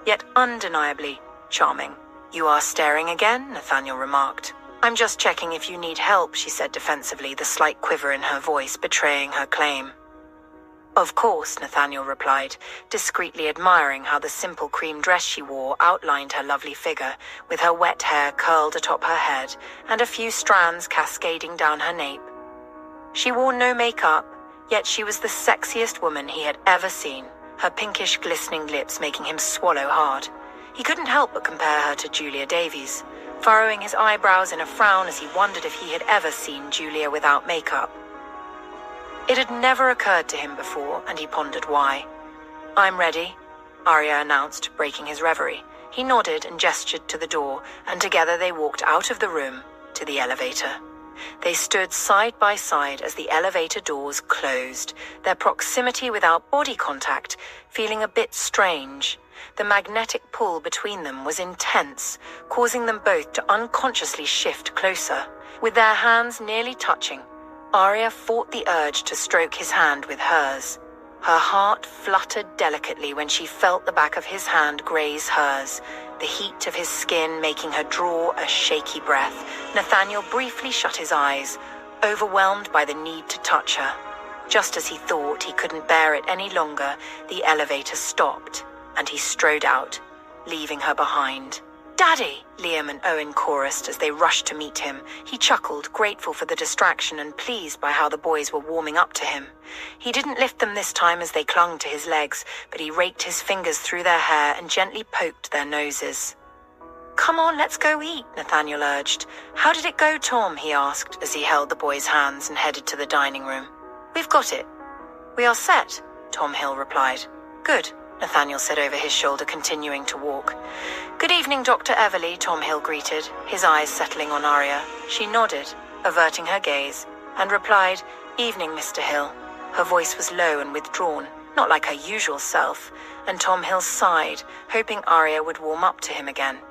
yet undeniably charming. "You are staring again?" Nathaniel remarked. "I'm just checking if you need help," she said defensively, the slight quiver in her voice betraying her claim. "Of course," Nathaniel replied, discreetly admiring how the simple cream dress she wore outlined her lovely figure, with her wet hair curled atop her head and a few strands cascading down her nape. She wore no makeup, yet she was the sexiest woman he had ever seen, her pinkish glistening lips making him swallow hard. He couldn't help but compare her to Julia Davies, furrowing his eyebrows in a frown as he wondered if he had ever seen Julia without makeup. It had never occurred to him before, and he pondered why. "I'm ready," Aria announced, breaking his reverie. He nodded and gestured to the door, and together they walked out of the room to the elevator. They stood side by side as the elevator doors closed, their proximity without body contact feeling a bit strange. The magnetic pull between them was intense, causing them both to unconsciously shift closer. With their hands nearly touching, Aria fought the urge to stroke his hand with hers. Her heart fluttered delicately when she felt the back of his hand graze hers, the heat of his skin making her draw a shaky breath. Nathaniel briefly shut his eyes, overwhelmed by the need to touch her. Just as he thought he couldn't bear it any longer, the elevator stopped, and he strode out, leaving her behind. "Daddy!" Liam and Owen chorused as they rushed to meet him. He chuckled, grateful for the distraction and pleased by how the boys were warming up to him. He didn't lift them this time as they clung to his legs, but he raked his fingers through their hair and gently poked their noses. "Come on, let's go eat," Nathaniel urged. "How did it go, Tom?" he asked as he held the boys' hands and headed to the dining room. "We've got it. We are set," Tom Hill replied. "Good," Nathaniel said over his shoulder, continuing to walk. "Good evening, Dr. Everly," Tom Hill greeted, his eyes settling on Aria. She nodded, averting her gaze, and replied, "Evening, Mr. Hill." Her voice was low and withdrawn, not like her usual self, and Tom Hill sighed, hoping Aria would warm up to him again.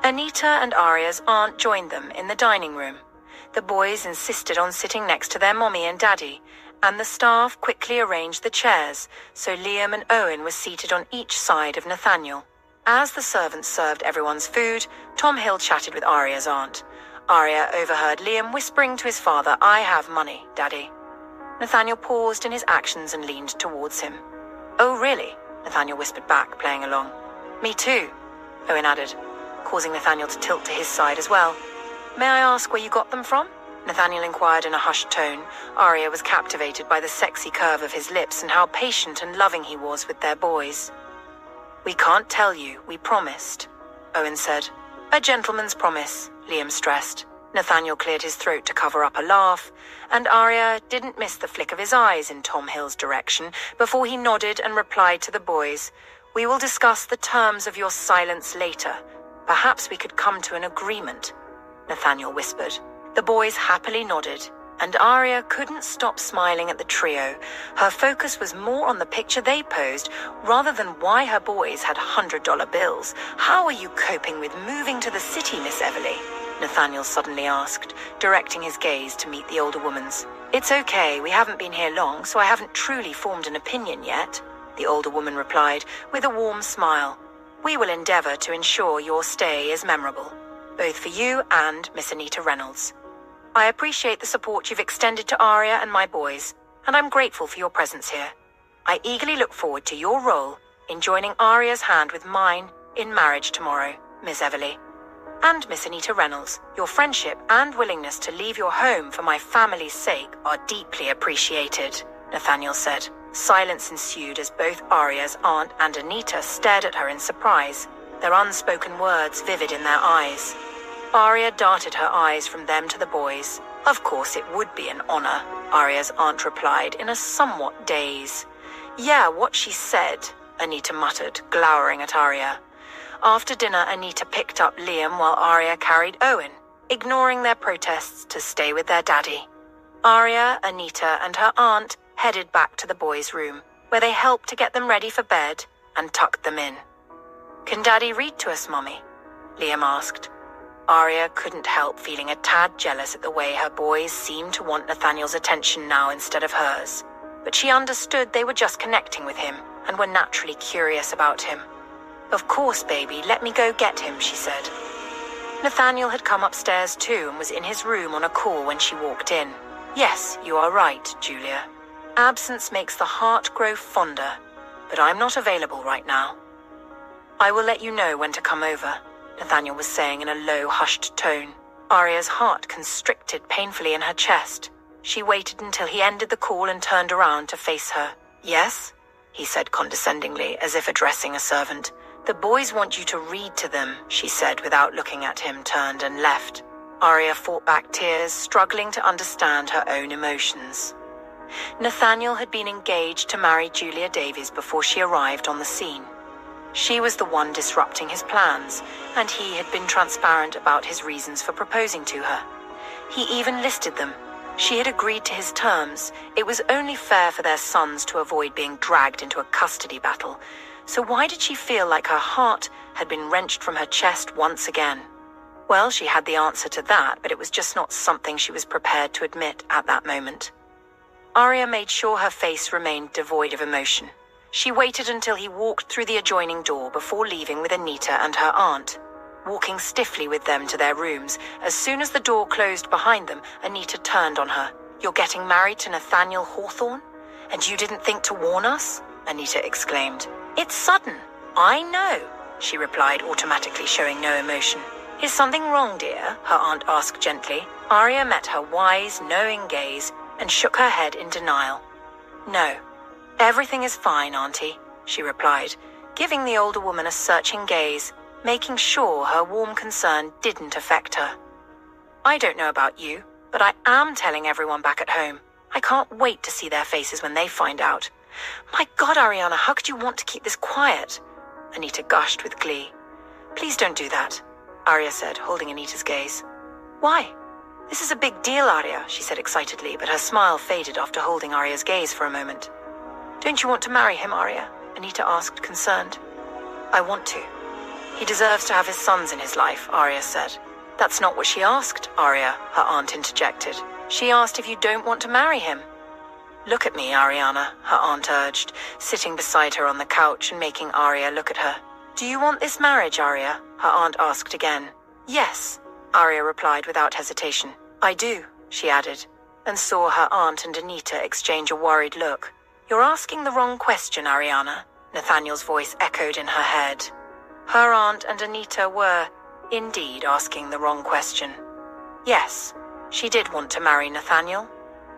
Anita and Aria's aunt joined them in the dining room. The boys insisted on sitting next to their mommy and daddy, and the staff quickly arranged the chairs, so Liam and Owen were seated on each side of Nathaniel. As the servants served everyone's food, Tom Hill chatted with Aria's aunt. Aria overheard Liam whispering to his father, "I have money, Daddy." Nathaniel paused in his actions and leaned towards him. "Oh, really?" Nathaniel whispered back, playing along. "Me too," Owen added, causing Nathaniel to tilt to his side as well. "May I ask where you got them from?" Nathaniel inquired in a hushed tone. Aria was captivated by the sexy curve of his lips and how patient and loving he was with their boys. "We can't tell you, we promised," Owen said. "A gentleman's promise," Liam stressed. Nathaniel cleared his throat to cover up a laugh, and Aria didn't miss the flick of his eyes in Tom Hill's direction before he nodded and replied to the boys, "We will discuss the terms of your silence later. Perhaps we could come to an agreement," Nathaniel whispered. The boys happily nodded, and Aria couldn't stop smiling at the trio. Her focus was more on the picture they posed, rather than why her boys had $100 bills. "How are you coping with moving to the city, Miss Everly?" Nathaniel suddenly asked, directing his gaze to meet the older woman's. "It's okay, we haven't been here long, so I haven't truly formed an opinion yet," the older woman replied, with a warm smile. "We will endeavor to ensure your stay is memorable, both for you and Miss Anita Reynolds. I appreciate the support you've extended to Aria and my boys, and I'm grateful for your presence here. I eagerly look forward to your role in joining Aria's hand with mine in marriage tomorrow, Miss Everly. And Miss Anita Reynolds, your friendship and willingness to leave your home for my family's sake are deeply appreciated," Nathaniel said. Silence ensued as both Aria's aunt and Anita stared at her in surprise, their unspoken words vivid in their eyes. Aria darted her eyes from them to the boys. "Of course it would be an honor," Aria's aunt replied in a somewhat daze. "Yeah, what she said," Anita muttered, glowering at Aria. After dinner, Anita picked up Liam while Aria carried Owen, ignoring their protests to stay with their daddy. Aria, Anita, and her aunt headed back to the boys' room, where they helped to get them ready for bed and tucked them in. "Can Daddy read to us, Mommy?" Liam asked. Aria couldn't help feeling a tad jealous at the way her boys seemed to want Nathaniel's attention now instead of hers, but she understood they were just connecting with him and were naturally curious about him. "Of course, baby, let me go get him," she said. Nathaniel had come upstairs too and was in his room on a call when she walked in. "Yes, you are right, Julia. Absence makes the heart grow fonder, but I'm not available right now." "I will let you know when to come over," Nathaniel was saying in a low, hushed tone. Aria's heart constricted painfully in her chest. She waited until he ended the call and turned around to face her. "Yes?" he said condescendingly, as if addressing a servant. "The boys want you to read to them," she said without looking at him, turned and left. Aria fought back tears, struggling to understand her own emotions. Nathaniel had been engaged to marry Julia Davies before she arrived on the scene. She was the one disrupting his plans, and he had been transparent about his reasons for proposing to her. He even listed them. She had agreed to his terms. It was only fair for their sons to avoid being dragged into a custody battle. So why did she feel like her heart had been wrenched from her chest once again? Well, she had the answer to that, but it was just not something she was prepared to admit at that moment. Aria made sure her face remained devoid of emotion. She waited until he walked through the adjoining door before leaving with Anita and her aunt. walking stiffly with them to their rooms. As soon as the door closed behind them, Anita turned on her. "You're getting married to Nathaniel Hawthorne? And you didn't think to warn us?" Anita exclaimed. "It's sudden." "I know," she replied, automatically showing no emotion. "Is something wrong, dear?" her aunt asked gently. Aria met her wise, knowing gaze and shook her head in denial. "No, everything is fine, Auntie," she replied, giving the older woman a searching gaze, making sure her warm concern didn't affect her. "I don't know about you, but I am telling everyone back at home. I can't wait to see their faces when they find out." "My God, Ariana, how could you want to keep this quiet?" Anita gushed with glee. "Please don't do that," Aria said, holding Anita's gaze. "Why? This is a big deal, Aria," she said excitedly, but her smile faded after holding Aria's gaze for a moment. "Don't you want to marry him, Aria?" Anita asked, concerned. "I want to. He deserves to have his sons in his life," Aria said. "That's not what she asked, Aria," her aunt interjected. "She asked if you don't want to marry him." "Look at me, Ariana," her aunt urged, sitting beside her on the couch and making Aria look at her. "Do you want this marriage, Aria?" her aunt asked again. "Yes," Aria replied without hesitation. "I do," she added, and saw her aunt and Anita exchange a worried look. "You're asking the wrong question, Ariana," Nathaniel's voice echoed in her head. Her aunt and Anita were, indeed, asking the wrong question. Yes, she did want to marry Nathaniel.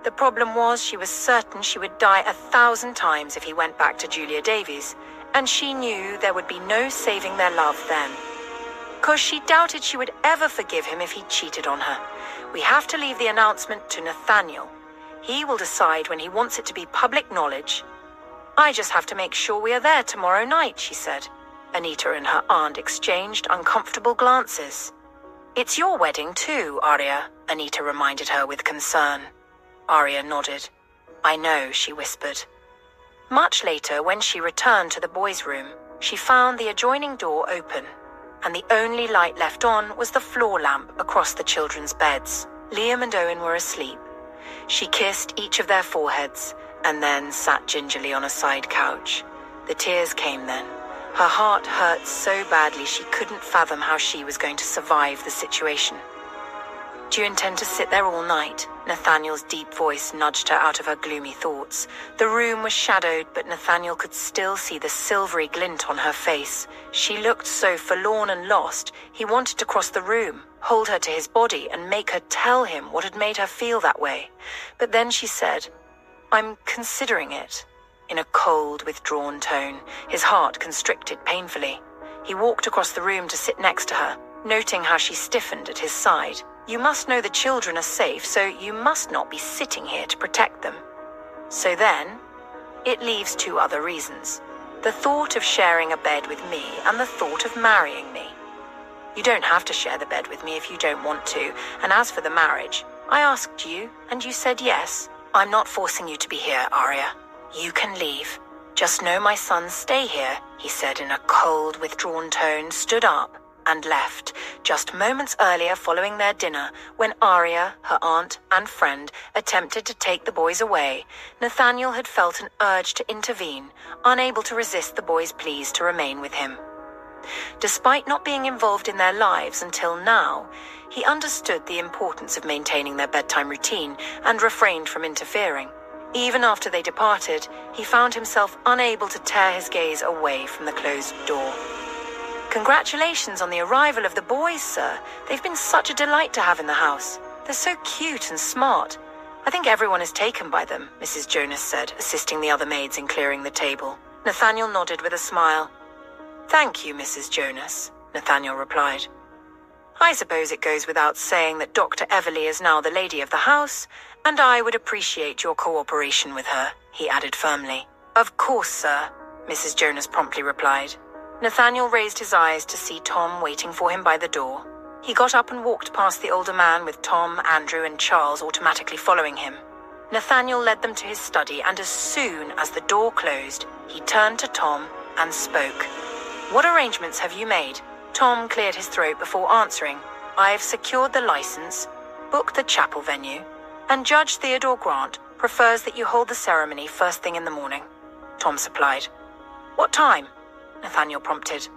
The problem was she was certain she would die 1,000 times if he went back to Julia Davies, and she knew there would be no saving their love then. 'Cause she doubted she would ever forgive him if he cheated on her. "We have to leave the announcement to Nathaniel. He will decide when he wants it to be public knowledge. I just have to make sure we are there tomorrow night," she said. Anita and her aunt exchanged uncomfortable glances. "It's your wedding too, Aria," Anita reminded her with concern. Aria nodded. "I know," she whispered. Much later, when she returned to the boys' room, she found the adjoining door open, and the only light left on was the floor lamp across the children's beds. Liam and Owen were asleep. She kissed each of their foreheads, and then sat gingerly on a side couch. The tears came then. Her heart hurt so badly she couldn't fathom how she was going to survive the situation. "Do you intend to sit there all night?" Nathaniel's deep voice nudged her out of her gloomy thoughts. The room was shadowed, but Nathaniel could still see the silvery glint on her face. She looked so forlorn and lost, he wanted to cross the room, hold her to his body, and make her tell him what had made her feel that way. But then she said, "I'm considering it," in a cold, withdrawn tone, his heart constricted painfully. He walked across the room to sit next to her, noting how she stiffened at his side. "You must know the children are safe, so you must not be sitting here to protect them." So then, it leaves 2 other reasons. The thought of sharing a bed with me and the thought of marrying me. You don't have to share the bed with me if you don't want to, and as for the marriage, I asked you, and you said yes. I'm not forcing you to be here, Aria. You can leave. Just know my sons stay here, he said in a cold, withdrawn tone, stood up, and left, just moments earlier following their dinner, when Aria, her aunt and friend, attempted to take the boys away. Nathaniel had felt an urge to intervene, unable to resist the boys' pleas to remain with him. Despite not being involved in their lives until now, he understood the importance of maintaining their bedtime routine and refrained from interfering. Even after they departed, he found himself unable to tear his gaze away from the closed door. "Congratulations on the arrival of the boys, sir. They've been such a delight to have in the house. They're so cute and smart. I think everyone is taken by them," Mrs. Jonas said, assisting the other maids in clearing the table. Nathaniel nodded with a smile. "Thank you, Mrs. Jonas," Nathaniel replied. "I suppose it goes without saying that Dr. Everly is now the lady of the house, and I would appreciate your cooperation with her," he added firmly. "Of course, sir," Mrs. Jonas promptly replied. Nathaniel raised his eyes to see Tom waiting for him by the door. He got up and walked past the older man with Tom, Andrew, and Charles automatically following him. Nathaniel led them to his study, and as soon as the door closed, he turned to Tom and spoke. "What arrangements have you made?" Tom cleared his throat before answering. "I have secured the license, booked the chapel venue, and Judge Theodore Grant prefers that you hold the ceremony first thing in the morning," Tom supplied. "What time?" Nathaniel prompted.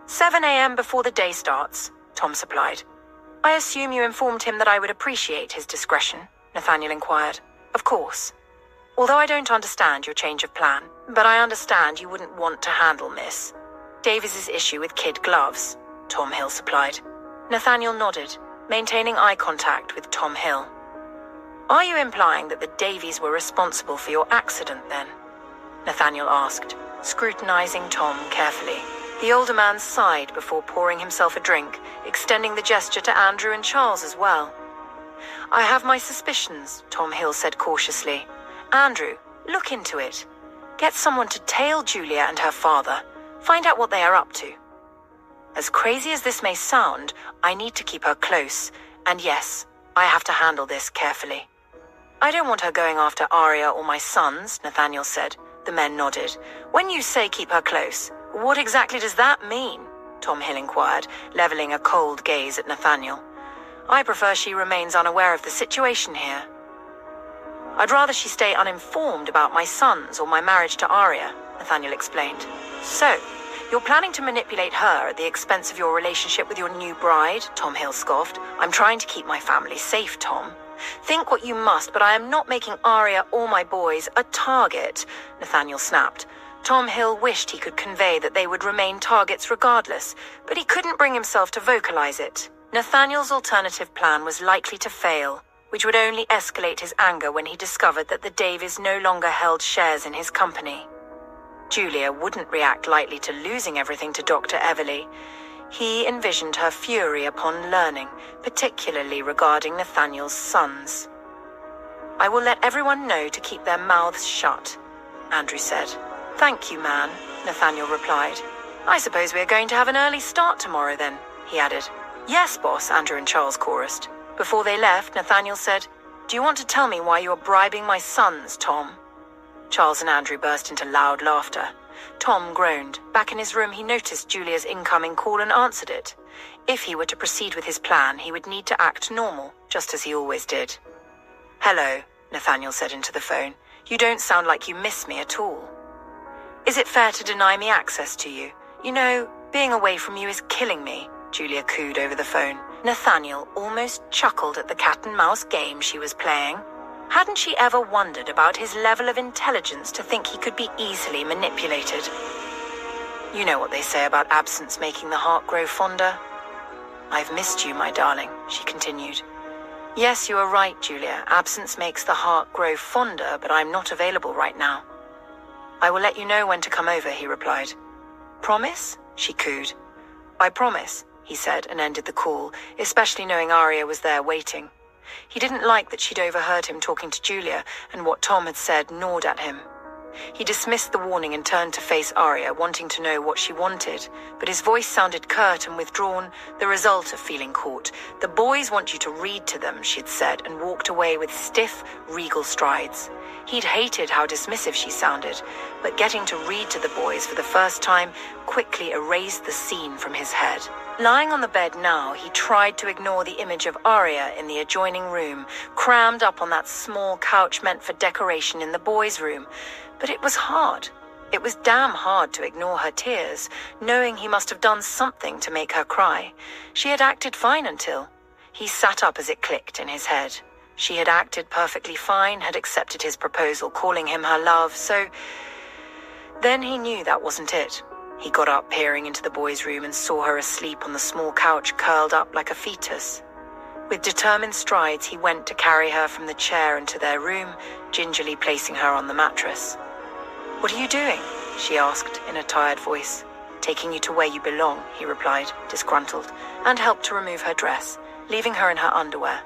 7 a.m. before the day starts. Tom supplied. I assume you informed him that I would appreciate his discretion, Nathaniel inquired. Of course. Although I don't understand your change of plan, but I understand you wouldn't want to handle Miss Davies's issue with kid gloves, Tom Hill supplied. Nathaniel nodded, maintaining eye contact with Tom Hill. Are you implying that the Davies were responsible for your accident, then? Nathaniel asked, scrutinizing Tom carefully. The older man sighed before pouring himself a drink, extending the gesture to Andrew and Charles as well. I have my suspicions, Tom Hill said cautiously. Andrew, look into it. Get someone to tail Julia and her father. Find out what they are up to. As crazy as this may sound, I need to keep her close. And yes, I have to handle this carefully. I don't want her going after Aria or my sons, Nathaniel said. The men nodded. When you say keep her close, what exactly does that mean? Tom Hill inquired, leveling a cold gaze at Nathaniel. I prefer she remains unaware of the situation here. I'd rather she stay uninformed about my sons or my marriage to Aria, Nathaniel explained. So, you're planning to manipulate her at the expense of your relationship with your new bride? Tom Hill scoffed. I'm trying to keep my family safe, Tom. Think what you must, but I am not making Aria or my boys a target, Nathaniel snapped. Tom Hill wished he could convey that they would remain targets regardless, but he couldn't bring himself to vocalize it. Nathaniel's alternative plan was likely to fail, which would only escalate his anger when he discovered that the Davies no longer held shares in his company. Julia wouldn't react lightly to losing everything to Dr. Everly. He envisioned her fury upon learning, particularly regarding Nathaniel's sons. I will let everyone know to keep their mouths shut, Andrew said. Thank you, man, Nathaniel replied. I suppose we are going to have an early start tomorrow then, he added. Yes, boss, Andrew and Charles chorused. Before they left, Nathaniel said, Do you want to tell me why you're bribing my sons, Tom? Charles and Andrew burst into loud laughter. Tom groaned. Back in his room, he noticed Julia's incoming call and answered it. If he were to proceed with his plan, he would need to act normal, just as he always did. Hello, Nathaniel said into the phone. You don't sound like you miss me at all. Is it fair to deny me access to you? You know, being away from you is killing me, Julia cooed over the phone. Nathaniel almost chuckled at the cat-and-mouse game she was playing. Hadn't she ever wondered about his level of intelligence to think he could be easily manipulated? You know what they say about absence making the heart grow fonder? I've missed you, my darling, she continued. Yes, you are right, Julia. Absence makes the heart grow fonder, but I'm not available right now. I will let you know when to come over, he replied. Promise? She cooed. I promise, he said, and ended the call, especially knowing Aria was there waiting. He didn't like that she'd overheard him talking to Julia, and what Tom had said gnawed at him. He dismissed the warning and turned to face Aria, wanting to know what she wanted, but his voice sounded curt and withdrawn, the result of feeling caught. The boys want you to read to them, she'd said, and walked away with stiff, regal strides. He'd hated how dismissive she sounded, but getting to read to the boys for the first time quickly erased the scene from his head. Lying on the bed now, he tried to ignore the image of Aria in the adjoining room, crammed up on that small couch meant for decoration in the boys' room. But it was hard. It was damn hard to ignore her tears, knowing he must have done something to make her cry. She had acted fine until... He sat up as it clicked in his head. She had acted perfectly fine, had accepted his proposal, calling him her love, so... Then he knew that wasn't it. He got up, peering into the boys' room, and saw her asleep on the small couch, curled up like a fetus. With determined strides, he went to carry her from the chair into their room, gingerly placing her on the mattress. What are you doing? She asked in a tired voice. Taking you to where you belong, he replied, disgruntled, and helped to remove her dress, leaving her in her underwear.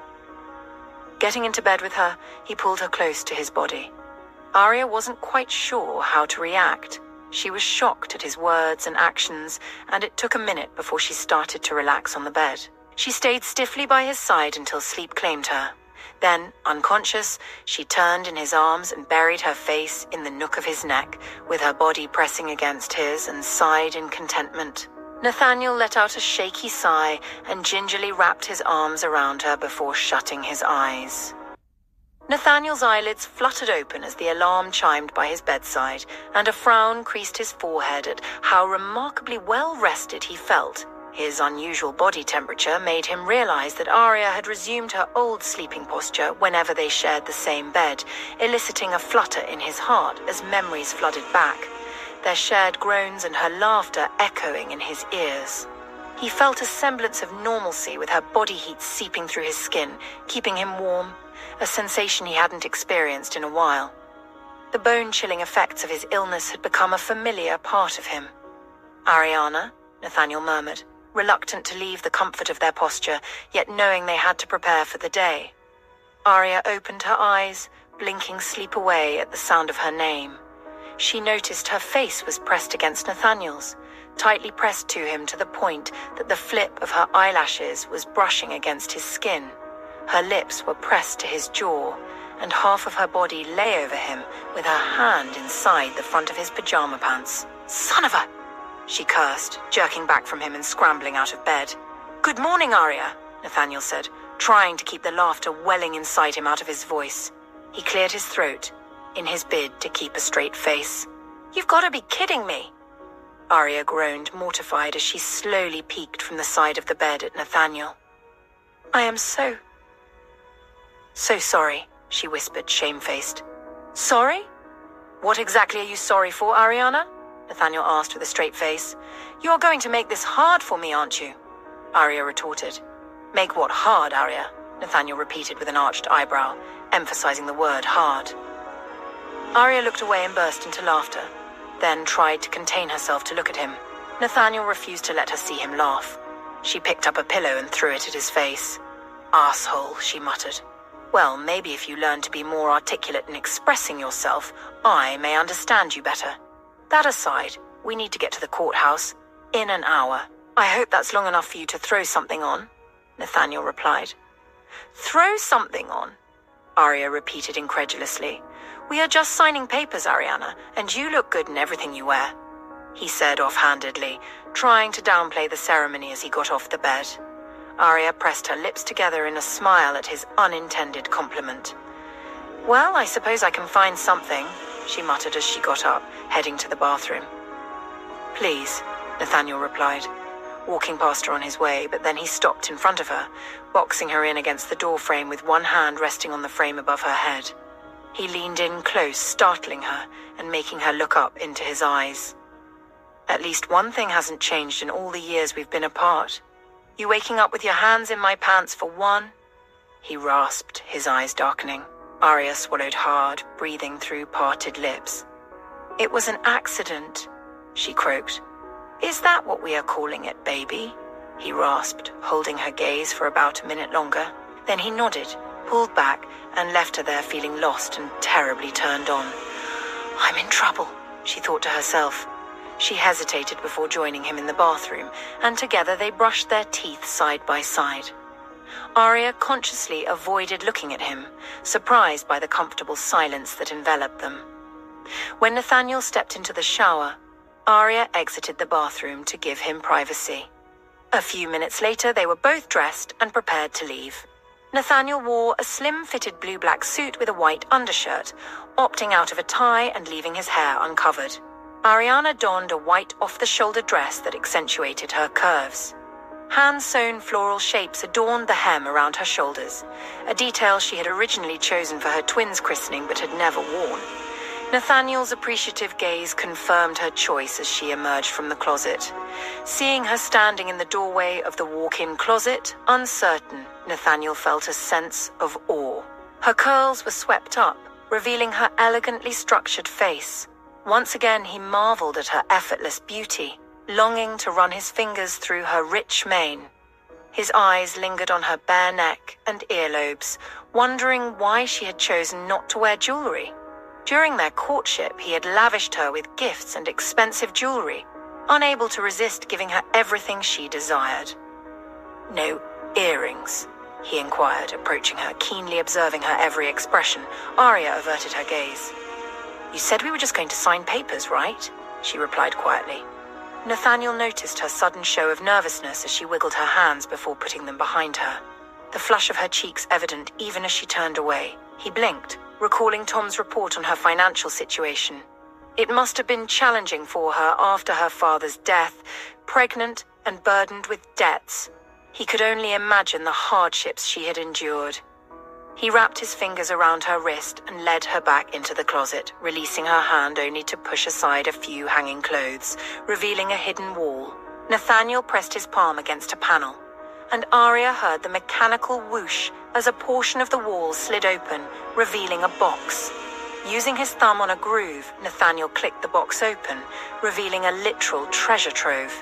Getting into bed with her, he pulled her close to his body. Aria wasn't quite sure how to react. She was shocked at his words and actions, and it took a minute before she started to relax on the bed. She stayed stiffly by his side until sleep claimed her. Then, unconscious, she turned in his arms and buried her face in the nook of his neck, with her body pressing against his, and sighed in contentment. Nathaniel let out a shaky sigh and gingerly wrapped his arms around her before shutting his eyes. Nathaniel's eyelids fluttered open as the alarm chimed by his bedside, and a frown creased his forehead at how remarkably well rested he felt. His unusual body temperature made him realize that Aria had resumed her old sleeping posture whenever they shared the same bed, eliciting a flutter in his heart as memories flooded back, their shared groans and her laughter echoing in his ears. He felt a semblance of normalcy with her body heat seeping through his skin, keeping him warm, a sensation he hadn't experienced in a while. The bone-chilling effects of his illness had become a familiar part of him. "Ariana," Nathaniel murmured, reluctant to leave the comfort of their posture, yet knowing they had to prepare for the day. Aria opened her eyes, blinking sleep away at the sound of her name. She noticed her face was pressed against Nathaniel's, tightly pressed to him to the point that the flip of her eyelashes was brushing against his skin. Her lips were pressed to his jaw, and half of her body lay over him with her hand inside the front of his pajama pants. "Son of a..." she cursed, jerking back from him and scrambling out of bed. "Good morning, Aria," Nathaniel said, trying to keep the laughter welling inside him out of his voice. He cleared his throat in his bid to keep a straight face. "You've got to be kidding me." Aria groaned, mortified as she slowly peeked from the side of the bed at Nathaniel. "I am so sorry," she whispered, shamefaced. "Sorry? What exactly are you sorry for, Ariana?" Nathaniel asked with a straight face. "You are going to make this hard for me, aren't you?" Aria retorted. "Make what hard, Aria?" Nathaniel repeated with an arched eyebrow, emphasizing the word hard. Aria looked away and burst into laughter, then tried to contain herself to look at him. Nathaniel refused to let her see him laugh. She picked up a pillow and threw it at his face. "Asshole," she muttered. "Well, maybe if you learn to be more articulate in expressing yourself, I may understand you better. That aside, we need to get to the courthouse in an hour. I hope that's long enough for you to throw something on," Nathaniel replied. "Throw something on?" Aria repeated incredulously. "We are just signing papers, Ariana, and you look good in everything you wear," he said offhandedly, trying to downplay the ceremony as he got off the bed. Aria pressed her lips together in a smile at his unintended compliment. "Well, I suppose I can find something," she muttered as she got up, heading to the bathroom. "Please," Nathaniel replied, walking past her on his way, but then he stopped in front of her, boxing her in against the doorframe with one hand resting on the frame above her head. He leaned in close, startling her and making her look up into his eyes. "At least one thing hasn't changed in all the years we've been apart. You waking up with your hands in my pants for one?" he rasped, his eyes darkening. Aria swallowed hard, breathing through parted lips. "It was an accident," she croaked. "Is that what we are calling it, baby?" he rasped, holding her gaze for about a minute longer. Then he nodded, pulled back, and left her there feeling lost and terribly turned on. "I'm in trouble," she thought to herself. She hesitated before joining him in the bathroom, and together they brushed their teeth side by side. Aria consciously avoided looking at him, surprised by the comfortable silence that enveloped them. When Nathaniel stepped into the shower, Aria exited the bathroom to give him privacy. A few minutes later, they were both dressed and prepared to leave. Nathaniel wore a slim-fitted blue-black suit with a white undershirt, opting out of a tie and leaving his hair uncovered. Ariana donned a white off-the-shoulder dress that accentuated her curves. Hand-sewn floral shapes adorned the hem around her shoulders, a detail she had originally chosen for her twins' christening but had never worn. Nathaniel's appreciative gaze confirmed her choice as she emerged from the closet. Seeing her standing in the doorway of the walk-in closet, uncertain, Nathaniel felt a sense of awe. Her curls were swept up, revealing her elegantly structured face. Once again he marveled at her effortless beauty, longing to run his fingers through her rich mane. His eyes lingered on her bare neck and earlobes, wondering why she had chosen not to wear jewelry. During their courtship, he had lavished her with gifts and expensive jewelry, unable to resist giving her everything she desired. "No earrings?" he inquired, approaching her, keenly observing her every expression. Aria averted her gaze. "You said we were just going to sign papers, right?" she replied quietly. Nathaniel noticed her sudden show of nervousness as she wiggled her hands before putting them behind her, the flush of her cheeks evident even as she turned away. He blinked, recalling Tom's report on her financial situation. It must have been challenging for her after her father's death, pregnant and burdened with debts. He could only imagine the hardships she had endured. He wrapped his fingers around her wrist and led her back into the closet, releasing her hand only to push aside a few hanging clothes, revealing a hidden wall. Nathaniel pressed his palm against a panel, and Aria heard the mechanical whoosh as a portion of the wall slid open, revealing a box. Using his thumb on a groove, Nathaniel clicked the box open, revealing a literal treasure trove.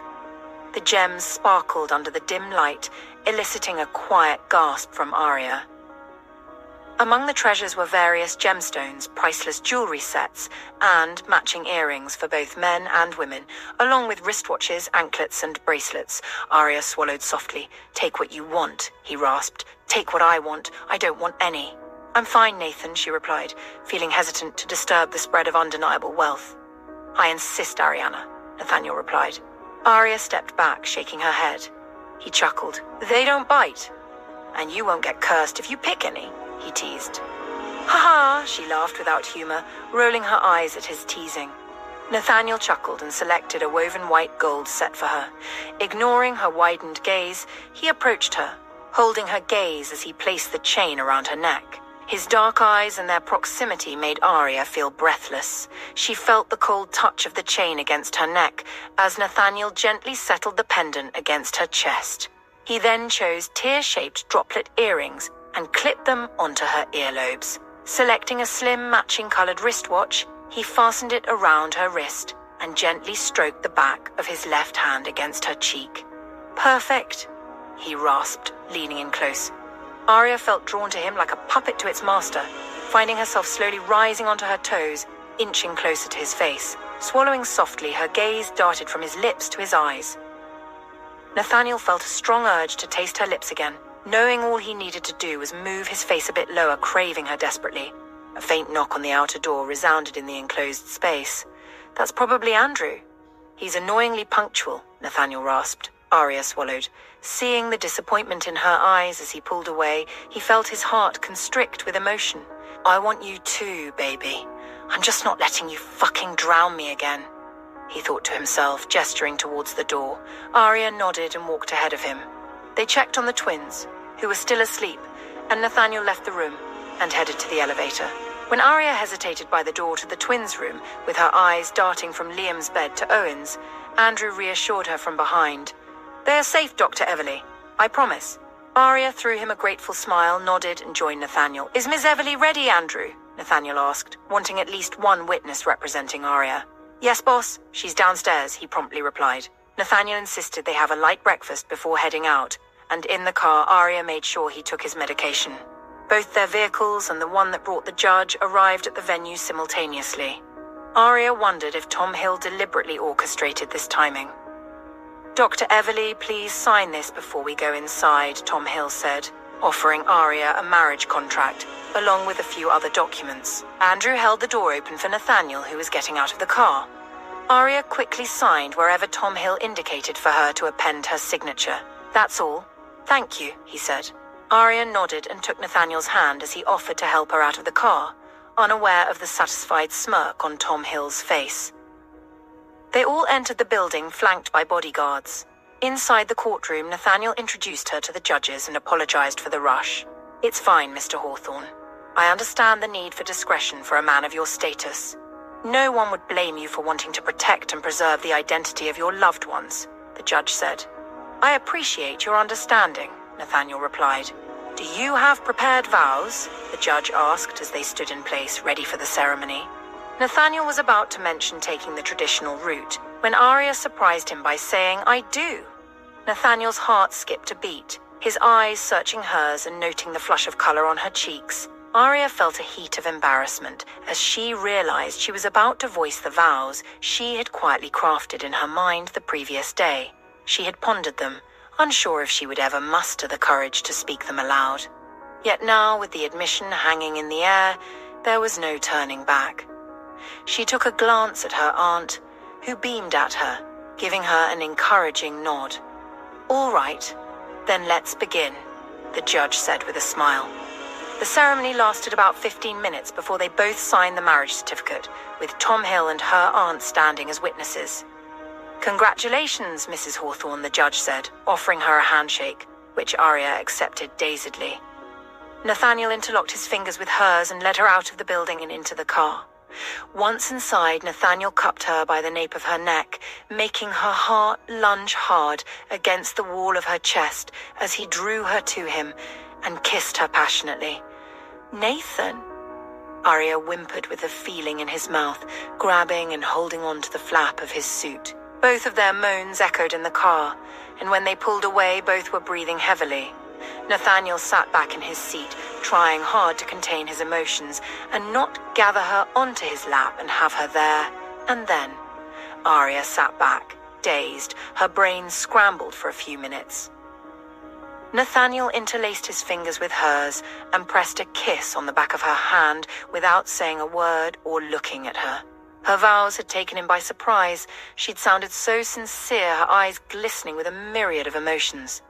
The gems sparkled under the dim light, eliciting a quiet gasp from Aria. Among the treasures were various gemstones, priceless jewelry sets, and matching earrings for both men and women, along with wristwatches, anklets, and bracelets. Aria swallowed softly. "Take what you want," he rasped. "Take what I want. I don't want any." "I'm fine, Nathan," she replied, feeling hesitant to disturb the spread of undeniable wealth. "I insist, Ariana," Nathaniel replied. Aria stepped back, shaking her head. He chuckled. "They don't bite. And you won't get cursed if you pick any," he teased. "Ha ha," she laughed without humor, rolling her eyes at his teasing. Nathaniel chuckled and selected a woven white gold set for her. Ignoring her widened gaze, he approached her, holding her gaze as he placed the chain around her neck. His dark eyes and their proximity made Aria feel breathless. She felt the cold touch of the chain against her neck as Nathaniel gently settled the pendant against her chest. He then chose tear-shaped droplet earrings and clipped them onto her earlobes. Selecting a slim matching-colored wristwatch, he fastened it around her wrist and gently stroked the back of his left hand against her cheek. "Perfect," he rasped, leaning in close. Aria felt drawn to him like a puppet to its master, finding herself slowly rising onto her toes, inching closer to his face. Swallowing softly, her gaze darted from his lips to his eyes. Nathaniel felt a strong urge to taste her lips again, knowing all he needed to do was move his face a bit lower, craving her desperately. A faint knock on the outer door resounded in the enclosed space. "That's probably Andrew." "He's annoyingly punctual," Nathaniel rasped. Aria swallowed. Seeing the disappointment in her eyes as he pulled away, he felt his heart constrict with emotion. "I want you too, baby. I'm just not letting you fucking drown me again," he thought to himself, gesturing towards the door. Aria nodded and walked ahead of him. They checked on the twins, who were still asleep, and Nathaniel left the room and headed to the elevator. When Aria hesitated by the door to the twins' room, with her eyes darting from Liam's bed to Owen's, Andrew reassured her from behind. "They are safe, Dr. Everly. I promise." Aria threw him a grateful smile, nodded, and joined Nathaniel. "Is Miss Everly ready, Andrew?" Nathaniel asked, wanting at least one witness representing Aria. "Yes, boss. She's downstairs," he promptly replied. Nathaniel insisted they have a light breakfast before heading out, and in the car, Aria made sure he took his medication. Both their vehicles and the one that brought the judge arrived at the venue simultaneously. Aria wondered if Tom Hill deliberately orchestrated this timing. "Dr. Everly, please sign this before we go inside," Tom Hill said, offering Aria a marriage contract, along with a few other documents. Andrew held the door open for Nathaniel, who was getting out of the car. Aria quickly signed wherever Tom Hill indicated for her to append her signature. "That's all. Thank you," he said. Aria nodded and took Nathaniel's hand as he offered to help her out of the car, unaware of the satisfied smirk on Tom Hill's face. They all entered the building, flanked by bodyguards. Inside the courtroom, Nathaniel introduced her to the judges and apologized for the rush. "It's fine, Mr. Hawthorne. I understand the need for discretion for a man of your status. No one would blame you for wanting to protect and preserve the identity of your loved ones," the judge said. "I appreciate your understanding," Nathaniel replied. "Do you have prepared vows?" the judge asked as they stood in place, ready for the ceremony. Nathaniel was about to mention taking the traditional route when Aria surprised him by saying, "I do." Nathaniel's heart skipped a beat, his eyes searching hers and noting the flush of color on her cheeks. Aria felt a heat of embarrassment as she realized she was about to voice the vows she had quietly crafted in her mind the previous day. She had pondered them, unsure if she would ever muster the courage to speak them aloud. Yet now, with the admission hanging in the air, there was no turning back. She took a glance at her aunt, who beamed at her, giving her an encouraging nod. "All right, then let's begin," the judge said with a smile. The ceremony lasted about 15 minutes before they both signed the marriage certificate, with Tom Hill and her aunt standing as witnesses. "Congratulations, Mrs. Hawthorne," the judge said, offering her a handshake, which Aria accepted dazedly. Nathaniel interlocked his fingers with hers and led her out of the building and into the car. Once inside, Nathaniel cupped her by the nape of her neck, making her heart lunge hard against the wall of her chest as he drew her to him and kissed her passionately. "Nathan," Aria whimpered with a feeling in his mouth, grabbing and holding on to the flap of his suit. Both of their moans echoed in the car, and when they pulled away, both were breathing heavily. Nathaniel sat back in his seat, trying hard to contain his emotions and not gather her onto his lap and have her there. And then Aria sat back, dazed, her brain scrambled for a few minutes. Nathaniel interlaced his fingers with hers and pressed a kiss on the back of her hand without saying a word or looking at her. Her vows had taken him by surprise. She'd sounded so sincere, her eyes glistening with a myriad of emotions.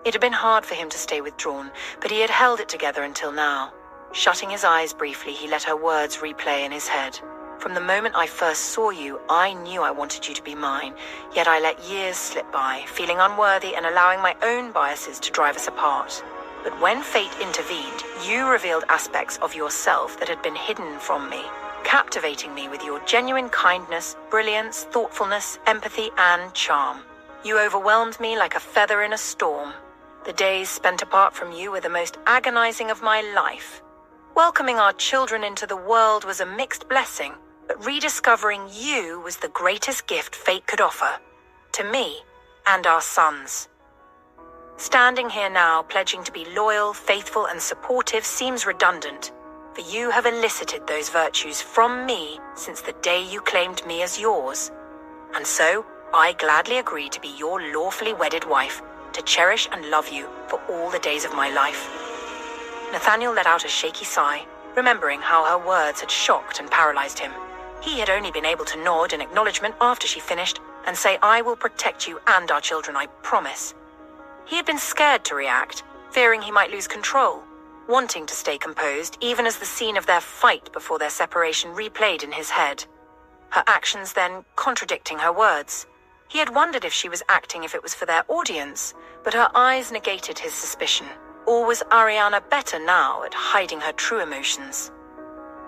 It had been hard for him to stay withdrawn, but he had held it together until now. Shutting his eyes briefly, he let her words replay in his head. "From the moment I first saw you, I knew I wanted you to be mine, yet I let years slip by, feeling unworthy and allowing my own biases to drive us apart. But when fate intervened, you revealed aspects of yourself that had been hidden from me, captivating me with your genuine kindness, brilliance, thoughtfulness, empathy, and charm. You overwhelmed me like a feather in a storm. The days spent apart from you were the most agonizing of my life. Welcoming our children into the world was a mixed blessing, but rediscovering you was the greatest gift fate could offer, to me and our sons. Standing here now, pledging to be loyal, faithful, and supportive seems redundant, for you have elicited those virtues from me since the day you claimed me as yours. And so, I gladly agree to be your lawfully wedded wife, to cherish and love you for all the days of my life." Nathaniel let out a shaky sigh, remembering how her words had shocked and paralyzed him. He had only been able to nod in acknowledgement after she finished and say, "I will protect you and our children, I promise." He had been scared to react, fearing he might lose control, wanting to stay composed even as the scene of their fight before their separation replayed in his head. Her actions then contradicting her words. He had wondered if she was acting if it was for their audience, but her eyes negated his suspicion. Or was Ariana better now at hiding her true emotions?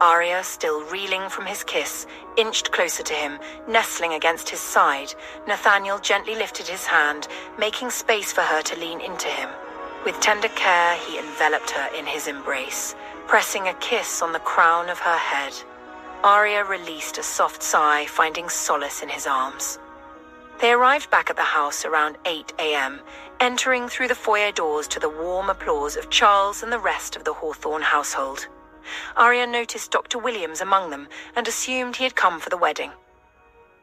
Aria, still reeling from his kiss, inched closer to him, nestling against his side. Nathaniel gently lifted his hand, making space for her to lean into him. With tender care, he enveloped her in his embrace, pressing a kiss on the crown of her head. Aria released a soft sigh, finding solace in his arms. They arrived back at the house around 8 a.m., entering through the foyer doors to the warm applause of Charles and the rest of the Hawthorne household. Aria noticed Dr. Williams among them and assumed he had come for the wedding.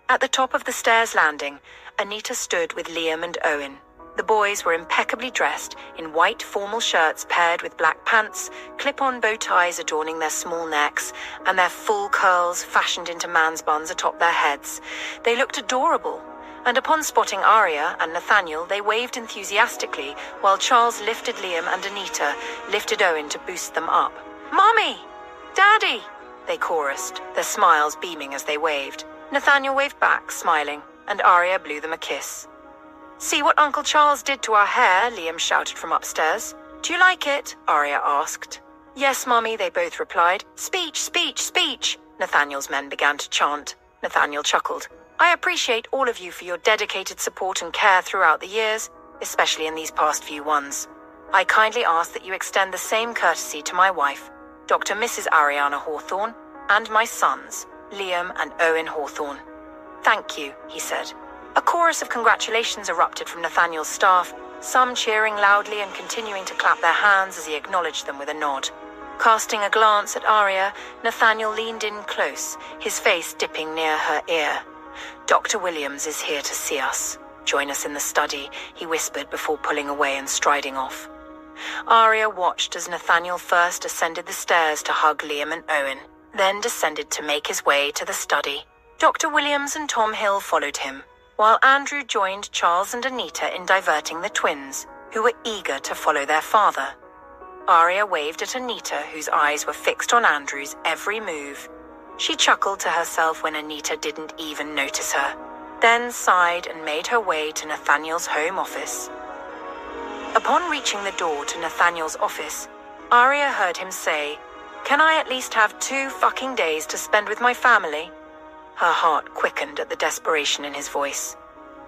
At the top of the stairs landing, Anita stood with Liam and Owen. The boys were impeccably dressed in white formal shirts paired with black pants, clip-on bow ties adorning their small necks, and their full curls fashioned into man's buns atop their heads. They looked adorable, and upon spotting Aria and Nathaniel, they waved enthusiastically, while Charles lifted Liam and Anita lifted Owen to boost them up. "Mommy! Daddy!" they chorused, their smiles beaming as they waved. Nathaniel waved back, smiling, and Aria blew them a kiss. "See what Uncle Charles did to our hair," Liam shouted from upstairs. "Do you like it?" Aria asked. "Yes, Mommy," they both replied. "Speech, speech, speech!" Nathaniel's men began to chant. Nathaniel chuckled. "I appreciate all of you for your dedicated support and care throughout the years, especially in these past few ones. I kindly ask that you extend the same courtesy to my wife, Dr. Mrs. Ariana Hawthorne, and my sons, Liam and Owen Hawthorne." "Thank you," he said. A chorus of congratulations erupted from Nathaniel's staff, some cheering loudly and continuing to clap their hands as he acknowledged them with a nod. Casting a glance at Aria, Nathaniel leaned in close, his face dipping near her ear. "Dr. Williams is here to see us. Join us in the study," he whispered before pulling away and striding off. Aria watched as Nathaniel first ascended the stairs to hug Liam and Owen, then descended to make his way to the study. Dr. Williams and Tom Hill followed him, while Andrew joined Charles and Anita in diverting the twins, who were eager to follow their father. Aria waved at Anita, whose eyes were fixed on Andrew's every move. She chuckled to herself when Anita didn't even notice her. then sighed and made her way to Nathaniel's home office. Upon reaching the door to Nathaniel's office, Aria heard him say, "Can I at least have 2 fucking days to spend with my family?" Her heart quickened at the desperation in his voice.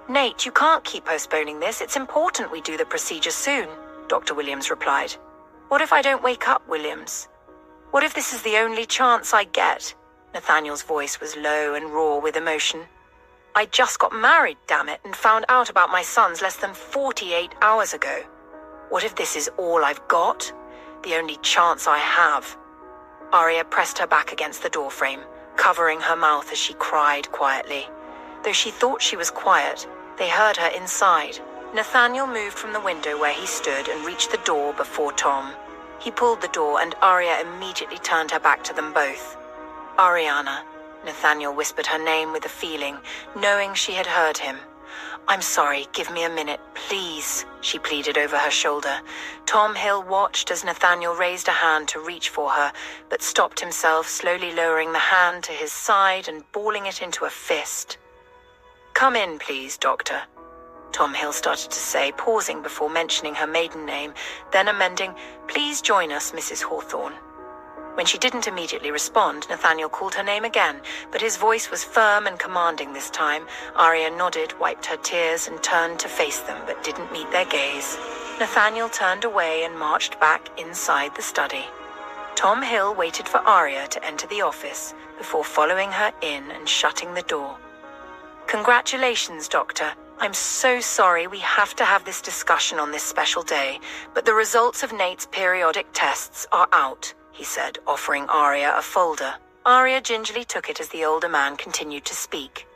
"Nate, you can't keep postponing this. It's important we do the procedure soon," Dr. Williams replied. "What if I don't wake up, Williams? What if this is the only chance I get?" Nathaniel's voice was low and raw with emotion. "I just got married, damn it, and found out about my sons less than 48 hours ago. What if this is all I've got? The only chance I have?" Aria pressed her back against the doorframe, covering her mouth as she cried quietly. Though she thought she was quiet, they heard her inside. Nathaniel moved from the window where he stood and reached the door before Tom. He pulled the door and Aria immediately turned her back to them both. "Ariana," Nathaniel whispered her name with a feeling, knowing she had heard him. "I'm sorry, give me a minute, please," she pleaded over her shoulder. Tom Hill watched as Nathaniel raised a hand to reach for her, but stopped himself, slowly lowering the hand to his side and balling it into a fist. "Come in, please, Doctor," Tom Hill started to say, pausing before mentioning her maiden name, then amending, "Please join us, Mrs. Hawthorne." When she didn't immediately respond, Nathaniel called her name again, but his voice was firm and commanding this time. Aria nodded, wiped her tears, and turned to face them, but didn't meet their gaze. Nathaniel turned away and marched back inside the study. Tom Hill waited for Aria to enter the office before following her in and shutting the door. "Congratulations, Doctor. I'm so sorry we have to have this discussion on this special day, but the results of Nate's periodic tests are out," he said, offering Aria a folder. Aria gingerly took it as the older man continued to speak.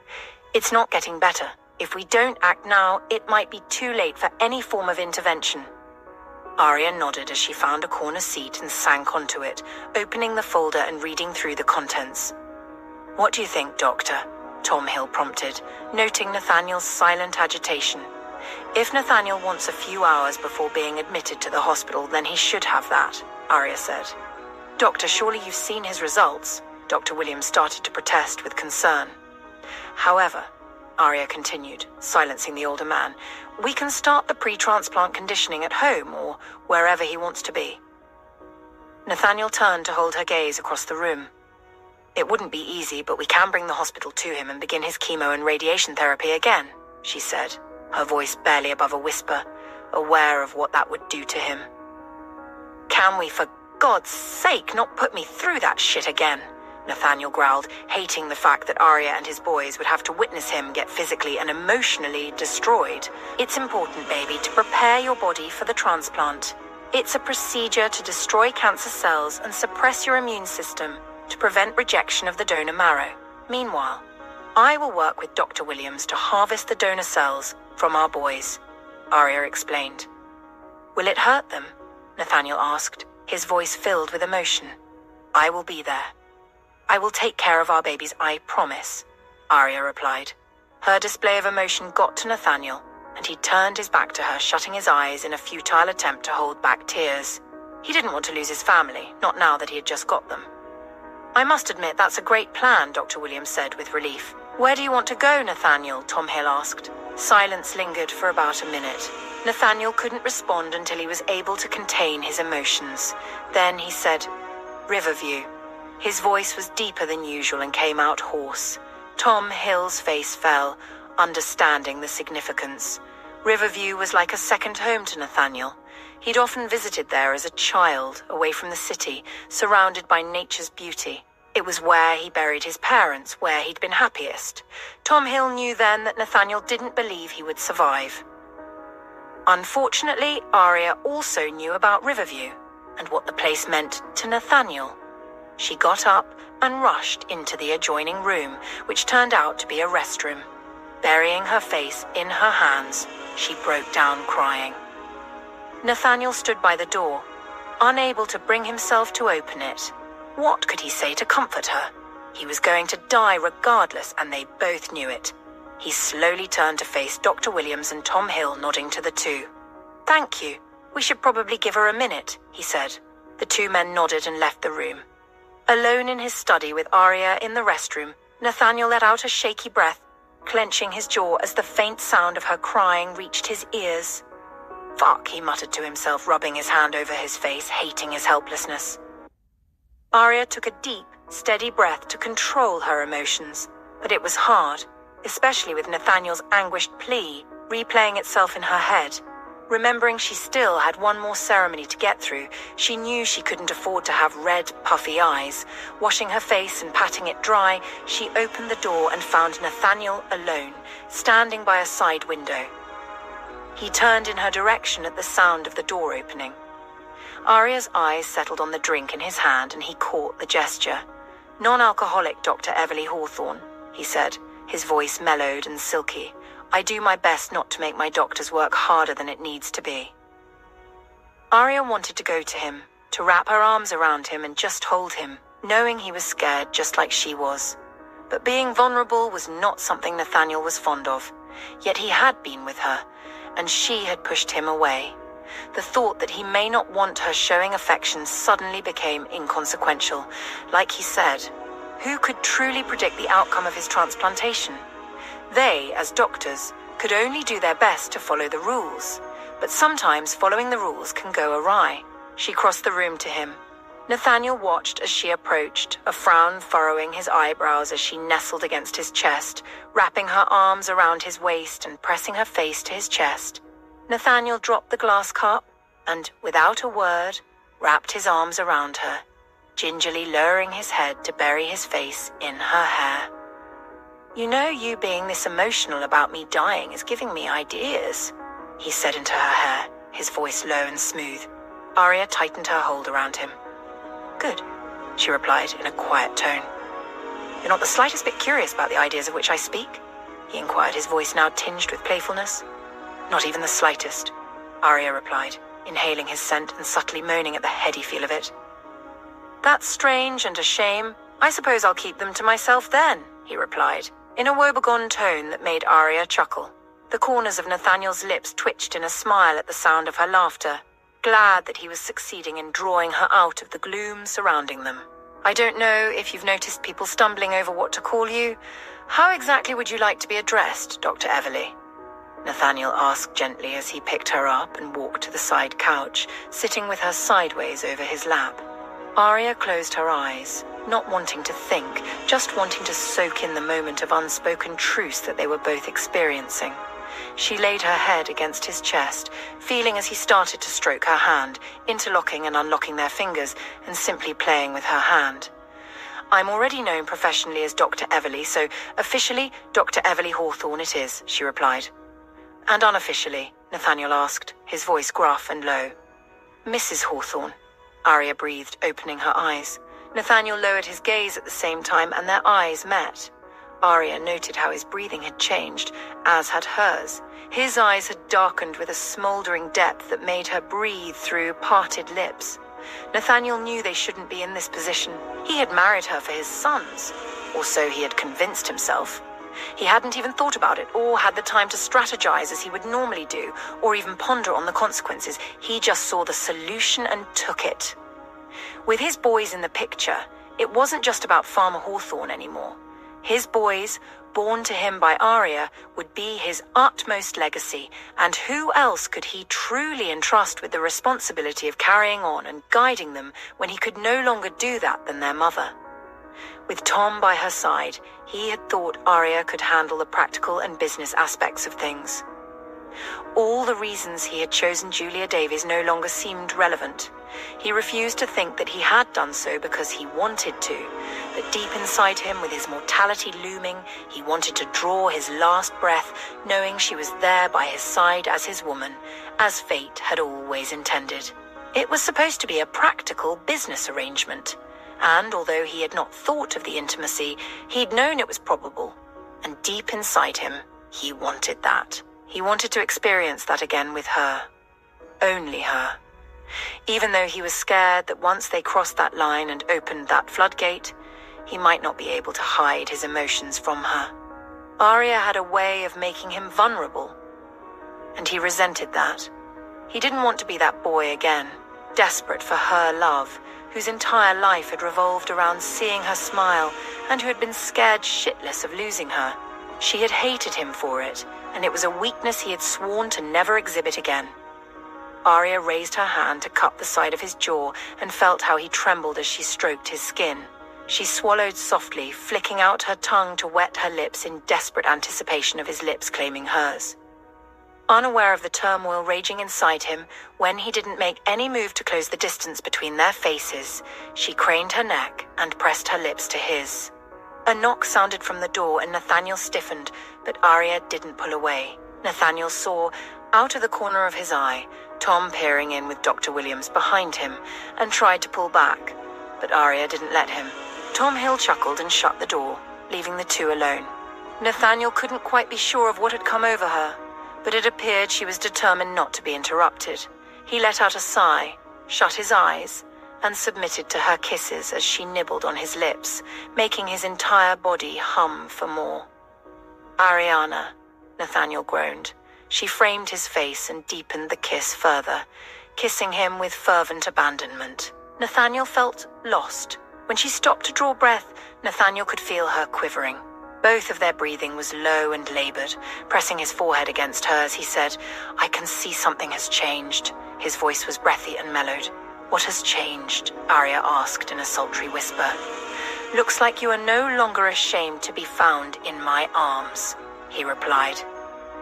"It's not getting better. If we don't act now, it might be too late for any form of intervention." Aria nodded as she found a corner seat and sank onto it, opening the folder and reading through the contents. "What do you think, Doctor?" Tom Hill prompted, noting Nathaniel's silent agitation. "If Nathaniel wants a few hours before being admitted to the hospital, then he should have that," Aria said. "Doctor, surely you've seen his results," Dr. Williams started to protest with concern. "However," Aria continued, silencing the older man, "we can start the pre-transplant conditioning at home or wherever he wants to be." Nathaniel turned to hold her gaze across the room. "It wouldn't be easy, but we can bring the hospital to him and begin his chemo and radiation therapy again," she said, her voice barely above a whisper, aware of what that would do to him. "Can we, for God's sake, not put me through that shit again?" Nathaniel growled, hating the fact that Aria and his boys would have to witness him get physically and emotionally destroyed. "It's important, baby, to prepare your body for the transplant. It's a procedure to destroy cancer cells and suppress your immune system to prevent rejection of the donor marrow. Meanwhile, I will work with Dr. Williams to harvest the donor cells from our boys," Aria explained. "Will it hurt them?" Nathaniel asked, his voice filled with emotion. "I will be there. I will take care of our babies, I promise," Aria replied. Her display of emotion got to Nathaniel, and he turned his back to her, shutting his eyes in a futile attempt to hold back tears. He didn't want to lose his family, not now that he had just got them. "I must admit that's a great plan," Dr. Williams said with relief. "Where do you want to go, Nathaniel?" Tom Hill asked. Silence lingered for about a minute. Nathaniel couldn't respond until he was able to contain his emotions. Then he said, "Riverview." His voice was deeper than usual and came out hoarse. Tom Hill's face fell, understanding the significance. Riverview was like a second home to Nathaniel. He'd often visited there as a child, away from the city, surrounded by nature's beauty. It was where he buried his parents, where he'd been happiest. Tom Hill knew then that Nathaniel didn't believe he would survive. Unfortunately, Aria also knew about Riverview and what the place meant to Nathaniel. She got up and rushed into the adjoining room, which turned out to be a restroom. Burying her face in her hands, she broke down crying. Nathaniel stood by the door, unable to bring himself to open it. What could he say to comfort her? He was going to die regardless, and they both knew it. He slowly turned to face Dr. Williams and Tom Hill, nodding to the two. "Thank you. We should probably give her a minute," he said. The two men nodded and left the room. Alone in his study with Aria in the restroom, Nathaniel let out a shaky breath. clenching his jaw as the faint sound of her crying reached his ears. "Fuck," he muttered to himself, rubbing his hand over his face, hating his helplessness. Aria took a deep, steady breath to control her emotions, but it was hard, especially with Nathaniel's anguished plea replaying itself in her head. Remembering she still had one more ceremony to get through, she knew she couldn't afford to have red, puffy eyes. Washing her face and patting it dry, she opened the door and found Nathaniel alone, standing by a side window. He turned in her direction at the sound of the door opening. Aria's eyes settled on the drink in his hand and he caught the gesture. "Non-alcoholic Dr. Everly Hawthorne," he said, his voice mellowed and silky. "I do my best not to make my doctor's work harder than it needs to be." Aria wanted to go to him, to wrap her arms around him and just hold him, knowing he was scared just like she was. But being vulnerable was not something Nathaniel was fond of, yet he had been with her, and she had pushed him away. The thought that he may not want her showing affection suddenly became inconsequential. Like he said, who could truly predict the outcome of his transplantation? They, as doctors, could only do their best to follow the rules. But sometimes following the rules can go awry. She crossed the room to him. Nathaniel watched as she approached, a frown furrowing his eyebrows as she nestled against his chest, wrapping her arms around his waist and pressing her face to his chest. Nathaniel dropped the glass cup and, without a word, wrapped his arms around her, gingerly lowering his head to bury his face in her hair. "You know, you being this emotional about me dying is giving me ideas," he said into her hair, his voice low and smooth. Aria tightened her hold around him. "Good," she replied in a quiet tone. "You're not the slightest bit curious about the ideas of which I speak?" he inquired, his voice now tinged with playfulness. "Not even the slightest," Aria replied, inhaling his scent and subtly moaning at the heady feel of it. "That's strange and a shame. I suppose I'll keep them to myself then," he replied, in a woebegone tone that made Aria chuckle. The corners of Nathaniel's lips twitched in a smile at the sound of her laughter, glad that he was succeeding in drawing her out of the gloom surrounding them. "I don't know if you've noticed people stumbling over what to call you. How exactly would you like to be addressed, Dr. Everly?" Nathaniel asked gently as he picked her up and walked to the side couch, sitting with her sideways over his lap. Aria closed her eyes, not wanting to think, just wanting to soak in the moment of unspoken truce that they were both experiencing. She laid her head against his chest, feeling as he started to stroke her hand, interlocking and unlocking their fingers, and simply playing with her hand. "I'm already known professionally as Dr. Everly, so officially Dr. Everly Hawthorne it is," she replied. "And unofficially?" Nathaniel asked, his voice gruff and low. "Mrs. Hawthorne," Aria breathed, opening her eyes. Nathaniel lowered his gaze at the same time, and their eyes met. Aria noted how his breathing had changed, as had hers. His eyes had darkened with a smoldering depth that made her breathe through parted lips. Nathaniel knew they shouldn't be in this position. He had married her for his sons, or so he had convinced himself. He hadn't even thought about it, or had the time to strategize as he would normally do, or even ponder on the consequences. He just saw the solution and took it. With his boys in the picture, it wasn't just about Farmer Hawthorne anymore. His boys, born to him by Aria, would be his utmost legacy, and who else could he truly entrust with the responsibility of carrying on and guiding them when he could no longer do that than their mother? With Tom by her side, he had thought Aria could handle the practical and business aspects of things. All the reasons he had chosen Julia Davies no longer seemed relevant. He refused to think that he had done so because he wanted to, but deep inside him, with his mortality looming, he wanted to draw his last breath, knowing she was there by his side as his woman, as fate had always intended. It was supposed to be a practical business arrangement, and although he had not thought of the intimacy, he'd known it was probable, and deep inside him, he wanted that. He wanted to experience that again with her. Only her. Even though he was scared that once they crossed that line and opened that floodgate, he might not be able to hide his emotions from her. Aria had a way of making him vulnerable, and he resented that. He didn't want to be that boy again, desperate for her love, whose entire life had revolved around seeing her smile, and who had been scared shitless of losing her. She had hated him for it, and it was a weakness he had sworn to never exhibit again. Aria raised her hand to cup the side of his jaw and felt how he trembled as she stroked his skin. She swallowed softly, flicking out her tongue to wet her lips in desperate anticipation of his lips claiming hers. Unaware of the turmoil raging inside him, when he didn't make any move to close the distance between their faces, she craned her neck and pressed her lips to his. A knock sounded from the door and Nathaniel stiffened, but Aria didn't pull away. Nathaniel saw, out of the corner of his eye, Tom peering in with Dr. Williams behind him, and tried to pull back, but Aria didn't let him. Tom Hill chuckled and shut the door, leaving the two alone. Nathaniel couldn't quite be sure of what had come over her, but it appeared she was determined not to be interrupted. He let out a sigh, shut his eyes, and submitted to her kisses as she nibbled on his lips, making his entire body hum for more. "Ariana," Nathaniel groaned. She framed his face and deepened the kiss further, kissing him with fervent abandonment. Nathaniel felt lost. When she stopped to draw breath, Nathaniel could feel her quivering. Both of their breathing was low and labored. Pressing his forehead against hers, he said, "I can see something has changed." His voice was breathy and mellowed. "What has changed?" Aria asked in a sultry whisper. "Looks like you are no longer ashamed to be found in my arms," he replied.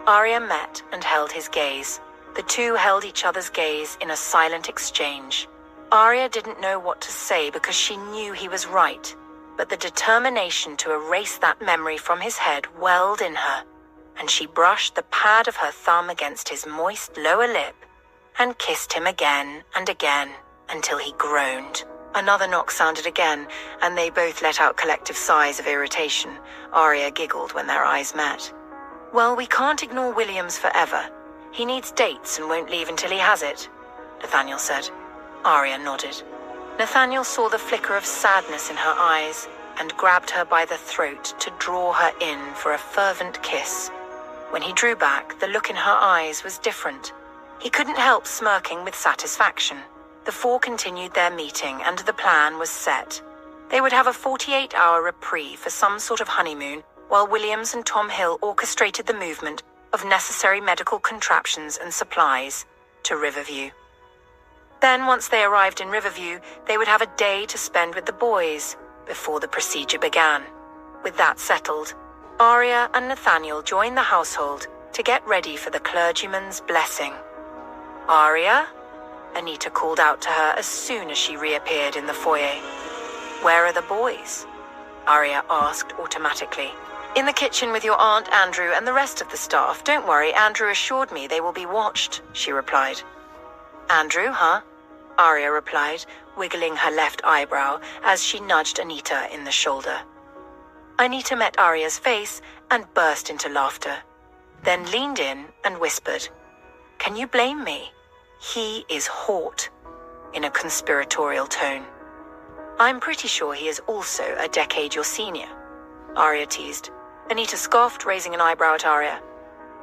Aria met and held his gaze. The two held each other's gaze in a silent exchange. Aria didn't know what to say because she knew he was right, but the determination to erase that memory from his head welled in her, and she brushed the pad of her thumb against his moist lower lip and kissed him again and again until he groaned. Another knock sounded again, and they both let out collective sighs of irritation. Aria giggled when their eyes met. "Well, we can't ignore Williams forever. He needs dates and won't leave until he has it," Nathaniel said. Aria nodded. Nathaniel saw the flicker of sadness in her eyes and grabbed her by the throat to draw her in for a fervent kiss. When he drew back, the look in her eyes was different. He couldn't help smirking with satisfaction. The four continued their meeting, and the plan was set. They would have a 48-hour reprieve for some sort of honeymoon, while Williams and Tom Hill orchestrated the movement of necessary medical contraptions and supplies to Riverview. Then, once they arrived in Riverview, they would have a day to spend with the boys before the procedure began. With that settled, Aria and Nathaniel joined the household to get ready for the clergyman's blessing. "Aria?" Anita called out to her as soon as she reappeared in the foyer. "Where are the boys?" Aria asked automatically. "In the kitchen with your Aunt, Andrew, and the rest of the staff. Don't worry, Andrew assured me they will be watched," she replied. "Andrew, huh?" Aria replied, wiggling her left eyebrow as she nudged Anita in the shoulder. Anita met Aria's face and burst into laughter, then leaned in and whispered, "Can you blame me? He is Hort," in a conspiratorial tone. "I'm pretty sure he is also a decade your senior," Aria teased. Anita scoffed, raising an eyebrow at Aria.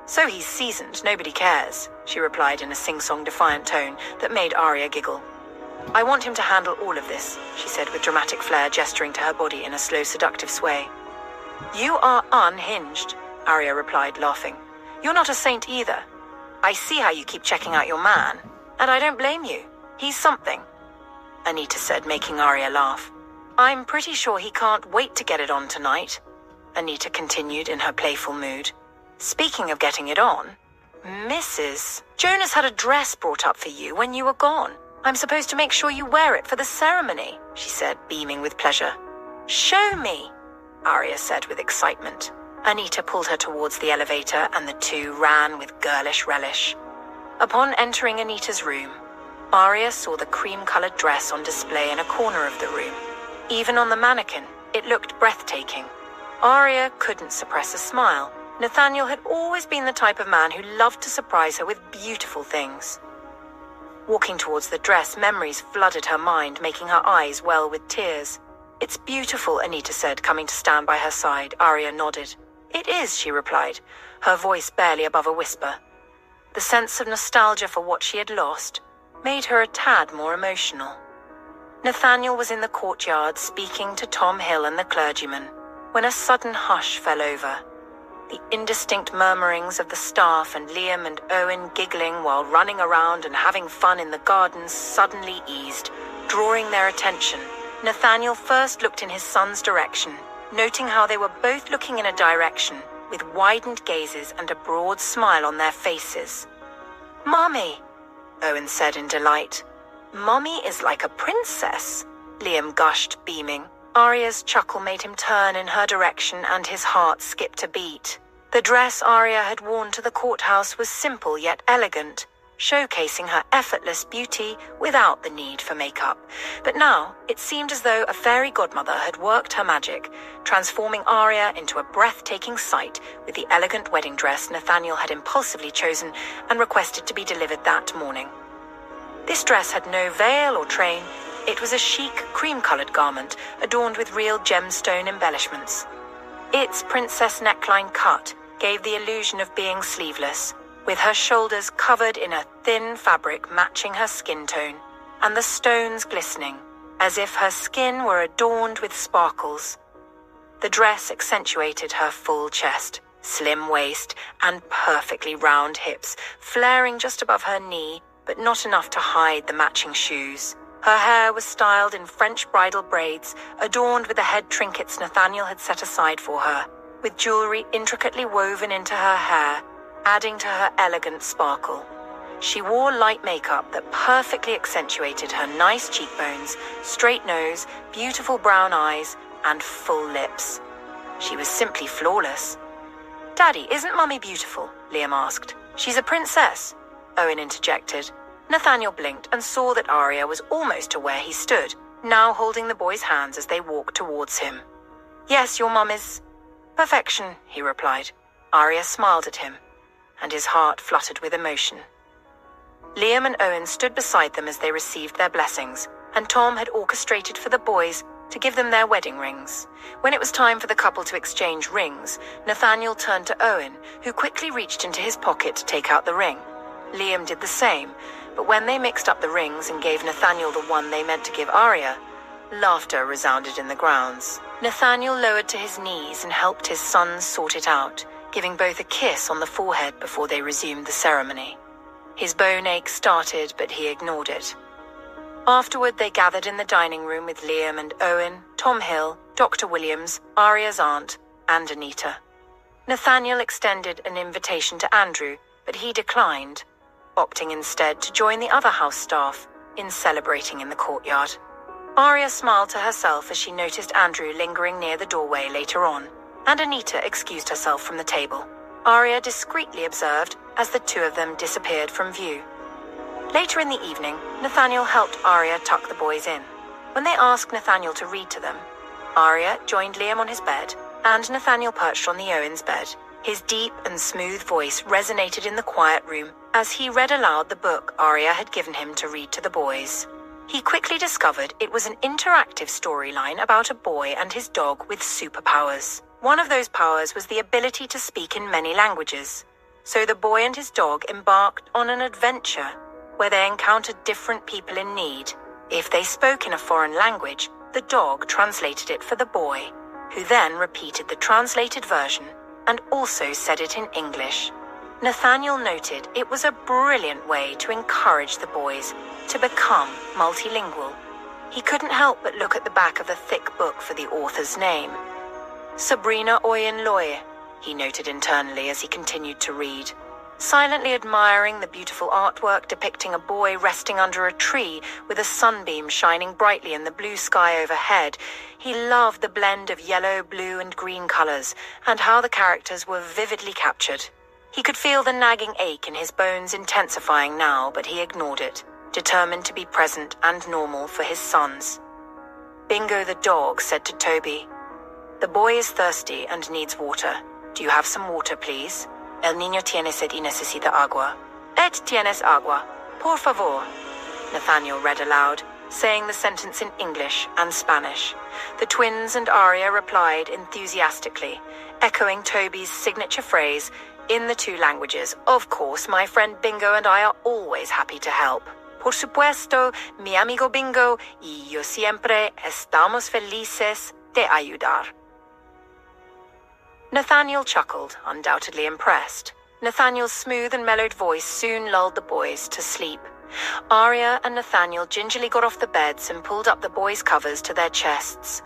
"So he's seasoned, nobody cares," she replied in a sing-song defiant tone that made Aria giggle. "I want him to handle all of this," she said with dramatic flair, gesturing to her body in a slow, seductive sway. "You are unhinged," Aria replied, laughing. "You're not a saint either. I see how you keep checking out your man, and I don't blame you. He's something," Anita said, making Aria laugh. "I'm pretty sure he can't wait to get it on tonight," Anita continued in her playful mood. "Speaking of getting it on, Mrs. Jonas had a dress brought up for you when you were gone. I'm supposed to make sure you wear it for the ceremony," she said, beaming with pleasure. "Show me," Aria said with excitement. Anita pulled her towards the elevator, and the two ran with girlish relish. Upon entering Anita's room, Aria saw the cream-colored dress on display in a corner of the room. Even on the mannequin, it looked breathtaking. Aria couldn't suppress a smile. Nathaniel had always been the type of man who loved to surprise her with beautiful things. Walking towards the dress, memories flooded her mind, making her eyes well with tears. "It's beautiful," Anita said, coming to stand by her side. Aria nodded. "It is," she replied, her voice barely above a whisper. The sense of nostalgia for what she had lost made her a tad more emotional. Nathaniel was in the courtyard speaking to Tom Hill and the clergyman when a sudden hush fell over. The indistinct murmurings of the staff and Liam and Owen giggling while running around and having fun in the gardens suddenly eased, drawing their attention. Nathaniel first looked in his son's direction, noting how they were both looking in a direction with widened gazes and a broad smile on their faces. "Mommy," Owen said in delight. "Mommy is like a princess," Liam gushed, beaming. Aria's chuckle made him turn in her direction and his heart skipped a beat. The dress Aria had worn to the courthouse was simple yet elegant, showcasing her effortless beauty without the need for makeup. But now, it seemed as though a fairy godmother had worked her magic, transforming Aria into a breathtaking sight with the elegant wedding dress Nathaniel had impulsively chosen and requested to be delivered that morning. This dress had no veil or train. It was a chic, cream-colored garment adorned with real gemstone embellishments. Its princess neckline cut gave the illusion of being sleeveless, with her shoulders covered in a thin fabric matching her skin tone, and the stones glistening, as if her skin were adorned with sparkles. The dress accentuated her full chest, slim waist, and perfectly round hips, flaring just above her knee, but not enough to hide the matching shoes. Her hair was styled in French bridal braids, adorned with the head trinkets Nathaniel had set aside for her, with jewelry intricately woven into her hair, adding to her elegant sparkle. She wore light makeup that perfectly accentuated her nice cheekbones, straight nose, beautiful brown eyes, and full lips. She was simply flawless. "Daddy, isn't Mummy beautiful?" Liam asked. "She's a princess," Owen interjected. Nathaniel blinked and saw that Aria was almost to where he stood, now holding the boy's hands as they walked towards him. "Yes, your mum is perfection," he replied. Aria smiled at him, and his heart fluttered with emotion. Liam and Owen stood beside them as they received their blessings, and Tom had orchestrated for the boys to give them their wedding rings. When it was time for the couple to exchange rings, Nathaniel turned to Owen, who quickly reached into his pocket to take out the ring. Liam did the same, but when they mixed up the rings and gave Nathaniel the one they meant to give Aria, laughter resounded in the grounds. Nathaniel lowered to his knees and helped his sons sort it out, giving both a kiss on the forehead before they resumed the ceremony. His bone ache started, but he ignored it. Afterward, they gathered in the dining room with Liam and Owen, Tom Hill, Dr. Williams, Aria's aunt, and Anita. Nathaniel extended an invitation to Andrew, but he declined, opting instead to join the other house staff in celebrating in the courtyard. Aria smiled to herself as she noticed Andrew lingering near the doorway later on, and Anita excused herself from the table. Aria discreetly observed as the two of them disappeared from view. Later in the evening, Nathaniel helped Aria tuck the boys in. When they asked Nathaniel to read to them, Aria joined Liam on his bed, and Nathaniel perched on the Owens' bed. His deep and smooth voice resonated in the quiet room as he read aloud the book Aria had given him to read to the boys. He quickly discovered it was an interactive storyline about a boy and his dog with superpowers. One of those powers was the ability to speak in many languages. So the boy and his dog embarked on an adventure where they encountered different people in need. If they spoke in a foreign language, the dog translated it for the boy, who then repeated the translated version and also said it in English. Nathaniel noted it was a brilliant way to encourage the boys to become multilingual. He couldn't help but look at the back of the thick book for the author's name. Sabrina Oyen Loy, he noted internally as he continued to read. Silently admiring the beautiful artwork depicting a boy resting under a tree with a sunbeam shining brightly in the blue sky overhead, he loved the blend of yellow, blue, and green colors and how the characters were vividly captured. He could feel the nagging ache in his bones intensifying now, but he ignored it, determined to be present and normal for his sons. Bingo the dog said to Toby, "The boy is thirsty and needs water. Do you have some water, please? El niño tiene sed y necesita agua. Et tienes agua, por favor." Nathaniel read aloud, saying the sentence in English and Spanish. The twins and Aria replied enthusiastically, echoing Toby's signature phrase in the two languages. "Of course, my friend Bingo and I are always happy to help. Por supuesto, mi amigo Bingo y yo siempre estamos felices de ayudar." Nathaniel chuckled, undoubtedly impressed. Nathaniel's smooth and mellowed voice soon lulled the boys to sleep. Aria and Nathaniel gingerly got off the beds and pulled up the boys' covers to their chests.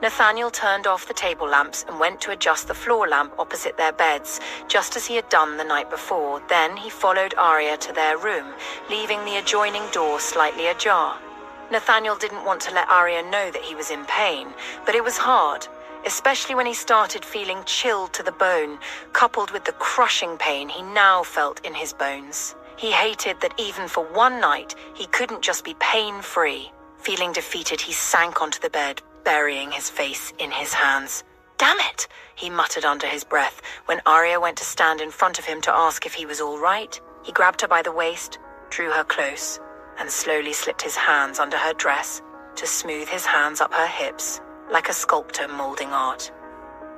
Nathaniel turned off the table lamps and went to adjust the floor lamp opposite their beds, just as he had done the night before. Then he followed Aria to their room, leaving the adjoining door slightly ajar. Nathaniel didn't want to let Aria know that he was in pain, but it was hard, especially when he started feeling chilled to the bone, coupled with the crushing pain he now felt in his bones. He hated that even for one night, he couldn't just be pain-free. Feeling defeated, he sank onto the bed, burying his face in his hands. "Damn it," he muttered under his breath when Aria went to stand in front of him to ask if he was all right. He grabbed her by the waist, drew her close, and slowly slipped his hands under her dress to smooth his hands up her hips, like a sculptor molding art.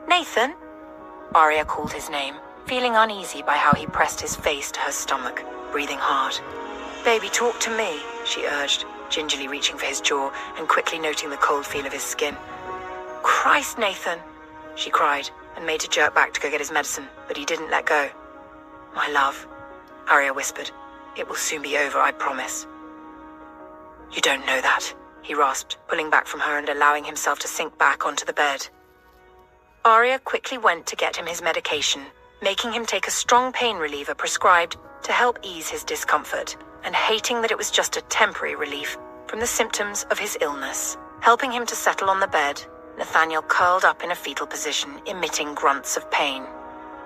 "Nathan?" Aria called his name, feeling uneasy by how he pressed his face to her stomach, breathing hard. "Baby, talk to me," she urged, gingerly reaching for his jaw and quickly noting the cold feel of his skin. "Christ, Nathan," she cried and made to jerk back to go get his medicine, but he didn't let go. "My love," Aria whispered. "It will soon be over, I promise." "You don't know that," he rasped, pulling back from her and allowing himself to sink back onto the bed. Aria quickly went to get him his medication, making him take a strong pain reliever prescribed to help ease his discomfort, and hating that it was just a temporary relief from the symptoms of his illness. Helping him to settle on the bed, Nathaniel curled up in a fetal position, emitting grunts of pain.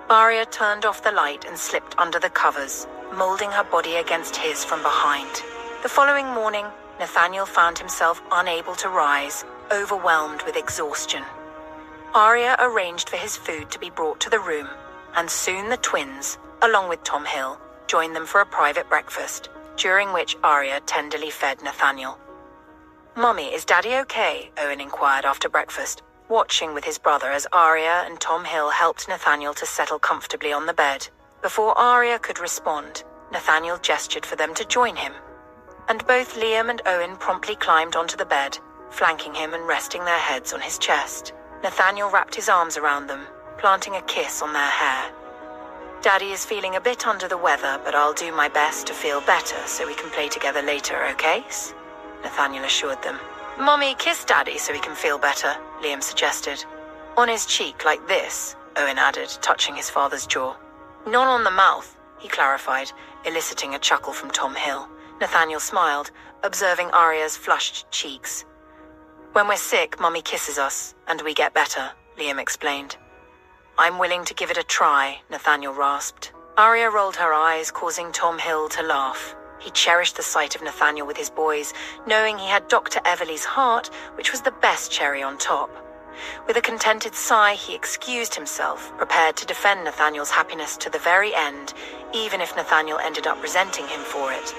Aria turned off the light and slipped under the covers, molding her body against his from behind. The following morning, Nathaniel found himself unable to rise, overwhelmed with exhaustion. Aria arranged for his food to be brought to the room, and soon the twins, along with Tom Hill, joined them for a private breakfast, during which Aria tenderly fed Nathaniel. "Mummy, is Daddy okay?" Owen inquired after breakfast, watching with his brother as Aria and Tom Hill helped Nathaniel to settle comfortably on the bed. Before Aria could respond, Nathaniel gestured for them to join him, and both Liam and Owen promptly climbed onto the bed, flanking him and resting their heads on his chest. Nathaniel wrapped his arms around them, planting a kiss on their hair. "Daddy is feeling a bit under the weather, but I'll do my best to feel better so we can play together later, okay?" Nathaniel assured them. "Mommy, kiss Daddy so he can feel better," Liam suggested. "On his cheek, like this," Owen added, touching his father's jaw. "Not on the mouth," he clarified, eliciting a chuckle from Tom Hill. Nathaniel smiled, observing Aria's flushed cheeks. "When we're sick, Mummy kisses us, and we get better," Liam explained. "I'm willing to give it a try," Nathaniel rasped. Aria rolled her eyes, causing Tom Hill to laugh. He cherished the sight of Nathaniel with his boys, knowing he had Dr. Everly's heart, which was the best cherry on top. With a contented sigh, he excused himself, prepared to defend Nathaniel's happiness to the very end, even if Nathaniel ended up resenting him for it.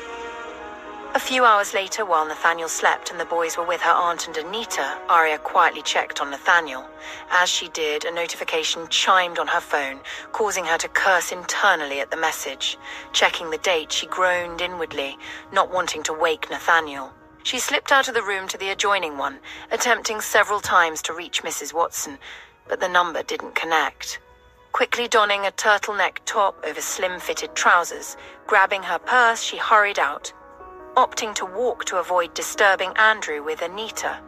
A few hours later, while Nathaniel slept and the boys were with her aunt and Anita, Aria quietly checked on Nathaniel. As she did, a notification chimed on her phone, causing her to curse internally at the message. Checking the date, she groaned inwardly, not wanting to wake Nathaniel. She slipped out of the room to the adjoining one, attempting several times to reach Mrs. Watson, but the number didn't connect. Quickly donning a turtleneck top over slim-fitted trousers, grabbing her purse, she hurried out, opting to walk to avoid disturbing Andrew with Anita.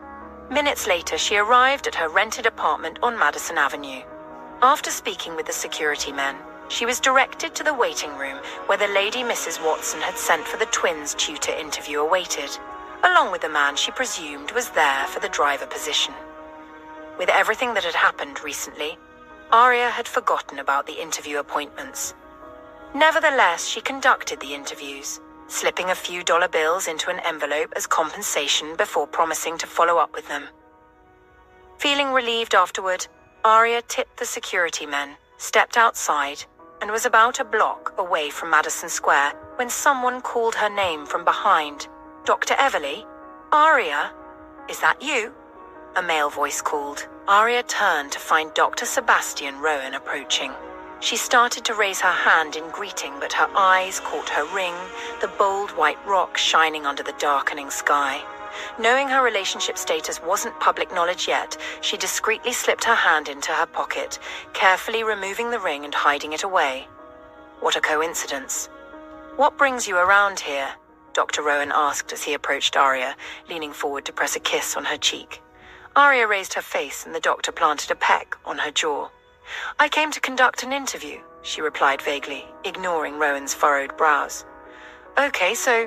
Minutes later, she arrived at her rented apartment on Madison Avenue. After speaking with the security men, she was directed to the waiting room where the lady Mrs. Watson had sent for the twins' tutor interview awaited, along with the man she presumed was there for the driver position. With everything that had happened recently, Aria had forgotten about the interview appointments. Nevertheless, she conducted the interviews, slipping a few dollar bills into an envelope as compensation before promising to follow up with them. Feeling relieved afterward, Aria tipped the security men, stepped outside, and was about a block away from Madison Square when someone called her name from behind. "Dr. Everly? Aria? Is that you?" A male voice called. Aria turned to find Dr. Sebastian Rowan approaching. She started to raise her hand in greeting, but her eyes caught her ring, the bold white rock shining under the darkening sky. Knowing her relationship status wasn't public knowledge yet, she discreetly slipped her hand into her pocket, carefully removing the ring and hiding it away. What a coincidence. "What brings you around here?" Dr. Rowan asked as he approached Aria, leaning forward to press a kiss on her cheek. Aria raised her face and the doctor planted a peck on her jaw. "I came to conduct an interview," she replied vaguely, ignoring Rowan's furrowed brows. "Okay, so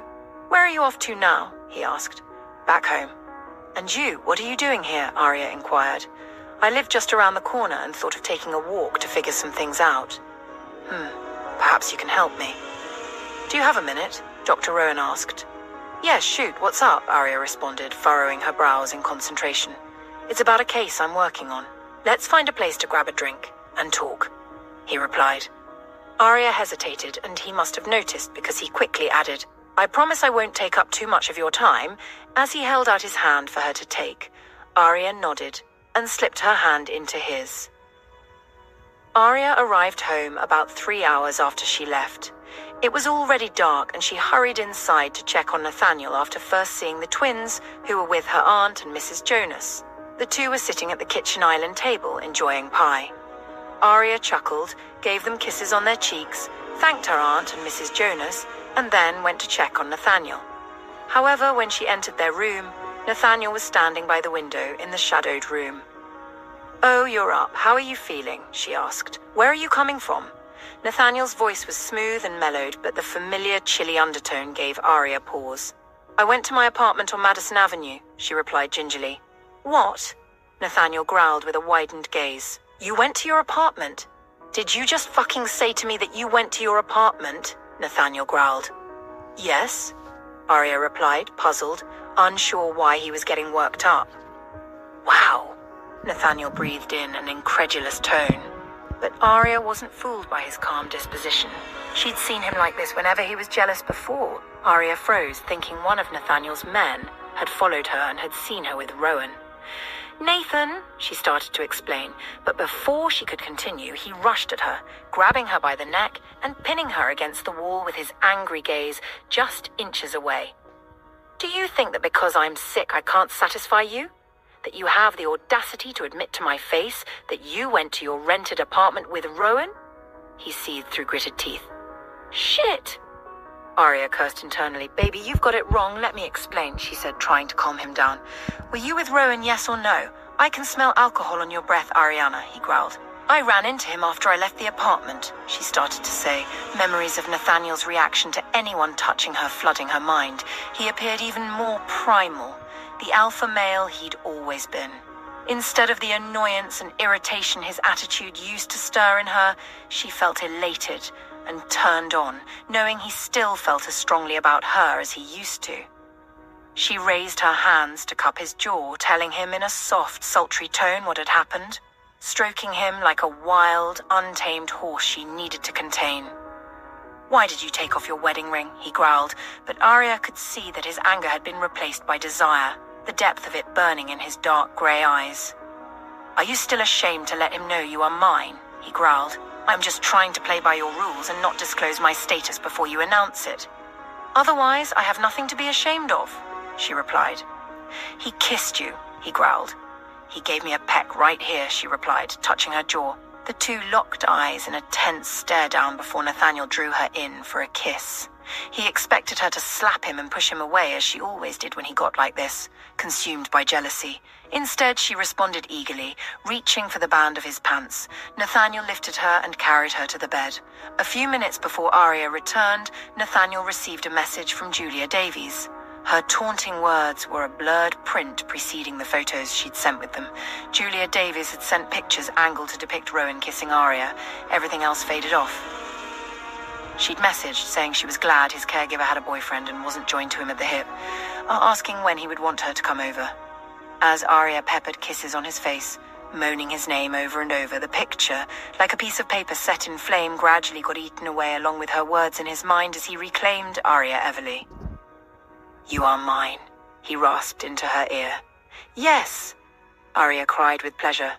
where are you off to now?" he asked. "Back home." "And you, what are you doing here?" Aria inquired. "I live just around the corner and thought of taking a walk to figure some things out." Perhaps you can help me." "Do you have a minute?" Dr. Rowan asked. "Yes, shoot, what's up?" Aria responded, furrowing her brows in concentration. "It's about a case I'm working on. Let's find a place to grab a drink and talk," he replied. Aria hesitated, and he must have noticed because he quickly added, "I promise I won't take up too much of your time," as he held out his hand for her to take. Aria nodded and slipped her hand into his. Aria arrived home about 3 hours after she left. It was already dark and she hurried inside to check on Nathaniel after first seeing the twins, who were with her aunt and Mrs. Jonas. The two were sitting at the kitchen island table enjoying pie. Aria chuckled, gave them kisses on their cheeks, thanked her aunt and Mrs. Jonas, and then went to check on Nathaniel. However, when she entered their room, Nathaniel was standing by the window in the shadowed room. "Oh, you're up. How are you feeling?" she asked. "Where are you coming from?" Nathaniel's voice was smooth and mellowed, but the familiar chilly undertone gave Aria pause. "I went to my apartment on Madison Avenue," she replied gingerly. "What?" Nathaniel growled with a widened gaze. "You went to your apartment? Did you just fucking say to me that you went to your apartment?" Nathaniel growled. "Yes," Aria replied, puzzled, unsure why he was getting worked up. "Wow," Nathaniel breathed in an incredulous tone. But Aria wasn't fooled by his calm disposition. She'd seen him like this whenever he was jealous before. Aria froze, thinking one of Nathaniel's men had followed her and had seen her with Rowan. "Nathan," she started to explain, but before she could continue, he rushed at her, grabbing her by the neck and pinning her against the wall with his angry gaze just inches away. "Do you think that because I'm sick I can't satisfy you? That you have the audacity to admit to my face that you went to your rented apartment with Rowan?" He seethed through gritted teeth. "Shit!" Aria cursed internally. "Baby, you've got it wrong. Let me explain," she said, trying to calm him down. "Were you with Rowan, yes or no?" "I can smell alcohol on your breath, Ariana," he growled. "I ran into him after I left the apartment," she started to say, memories of Nathaniel's reaction to anyone touching her flooding her mind. He appeared even more primal, the alpha male he'd always been. Instead of the annoyance and irritation his attitude used to stir in her, she felt elated and turned on, knowing he still felt as strongly about her as he used to. She raised her hands to cup his jaw, telling him in a soft, sultry tone what had happened, stroking him like a wild, untamed horse she needed to contain. "Why did you take off your wedding ring?" he growled, but Aria could see that his anger had been replaced by desire, the depth of it burning in his dark grey eyes. "Are you still ashamed to let him know you are mine?" he growled. "I'm just trying to play by your rules and not disclose my status before you announce it." "Otherwise, I have nothing to be ashamed of," she replied. "He kissed you," he growled. "He gave me a peck right here," she replied, touching her jaw. The two locked eyes in a tense stare down before Nathaniel drew her in for a kiss. He expected her to slap him and push him away, as she always did when he got like this, consumed by jealousy. Instead, she responded eagerly, reaching for the band of his pants. Nathaniel lifted her and carried her to the bed. A few minutes before Aria returned, Nathaniel received a message from Julia Davies. Her taunting words were a blurred print preceding the photos she'd sent with them. Julia Davies had sent pictures angled to depict Rowan kissing Aria. Everything else faded off. She'd messaged saying she was glad his caregiver had a boyfriend and wasn't joined to him at the hip, asking when he would want her to come over. As Aria peppered kisses on his face, moaning his name over and over, the picture, like a piece of paper set in flame, gradually got eaten away along with her words in his mind as he reclaimed Aria Everly. "You are mine," he rasped into her ear. "Yes," Aria cried with pleasure.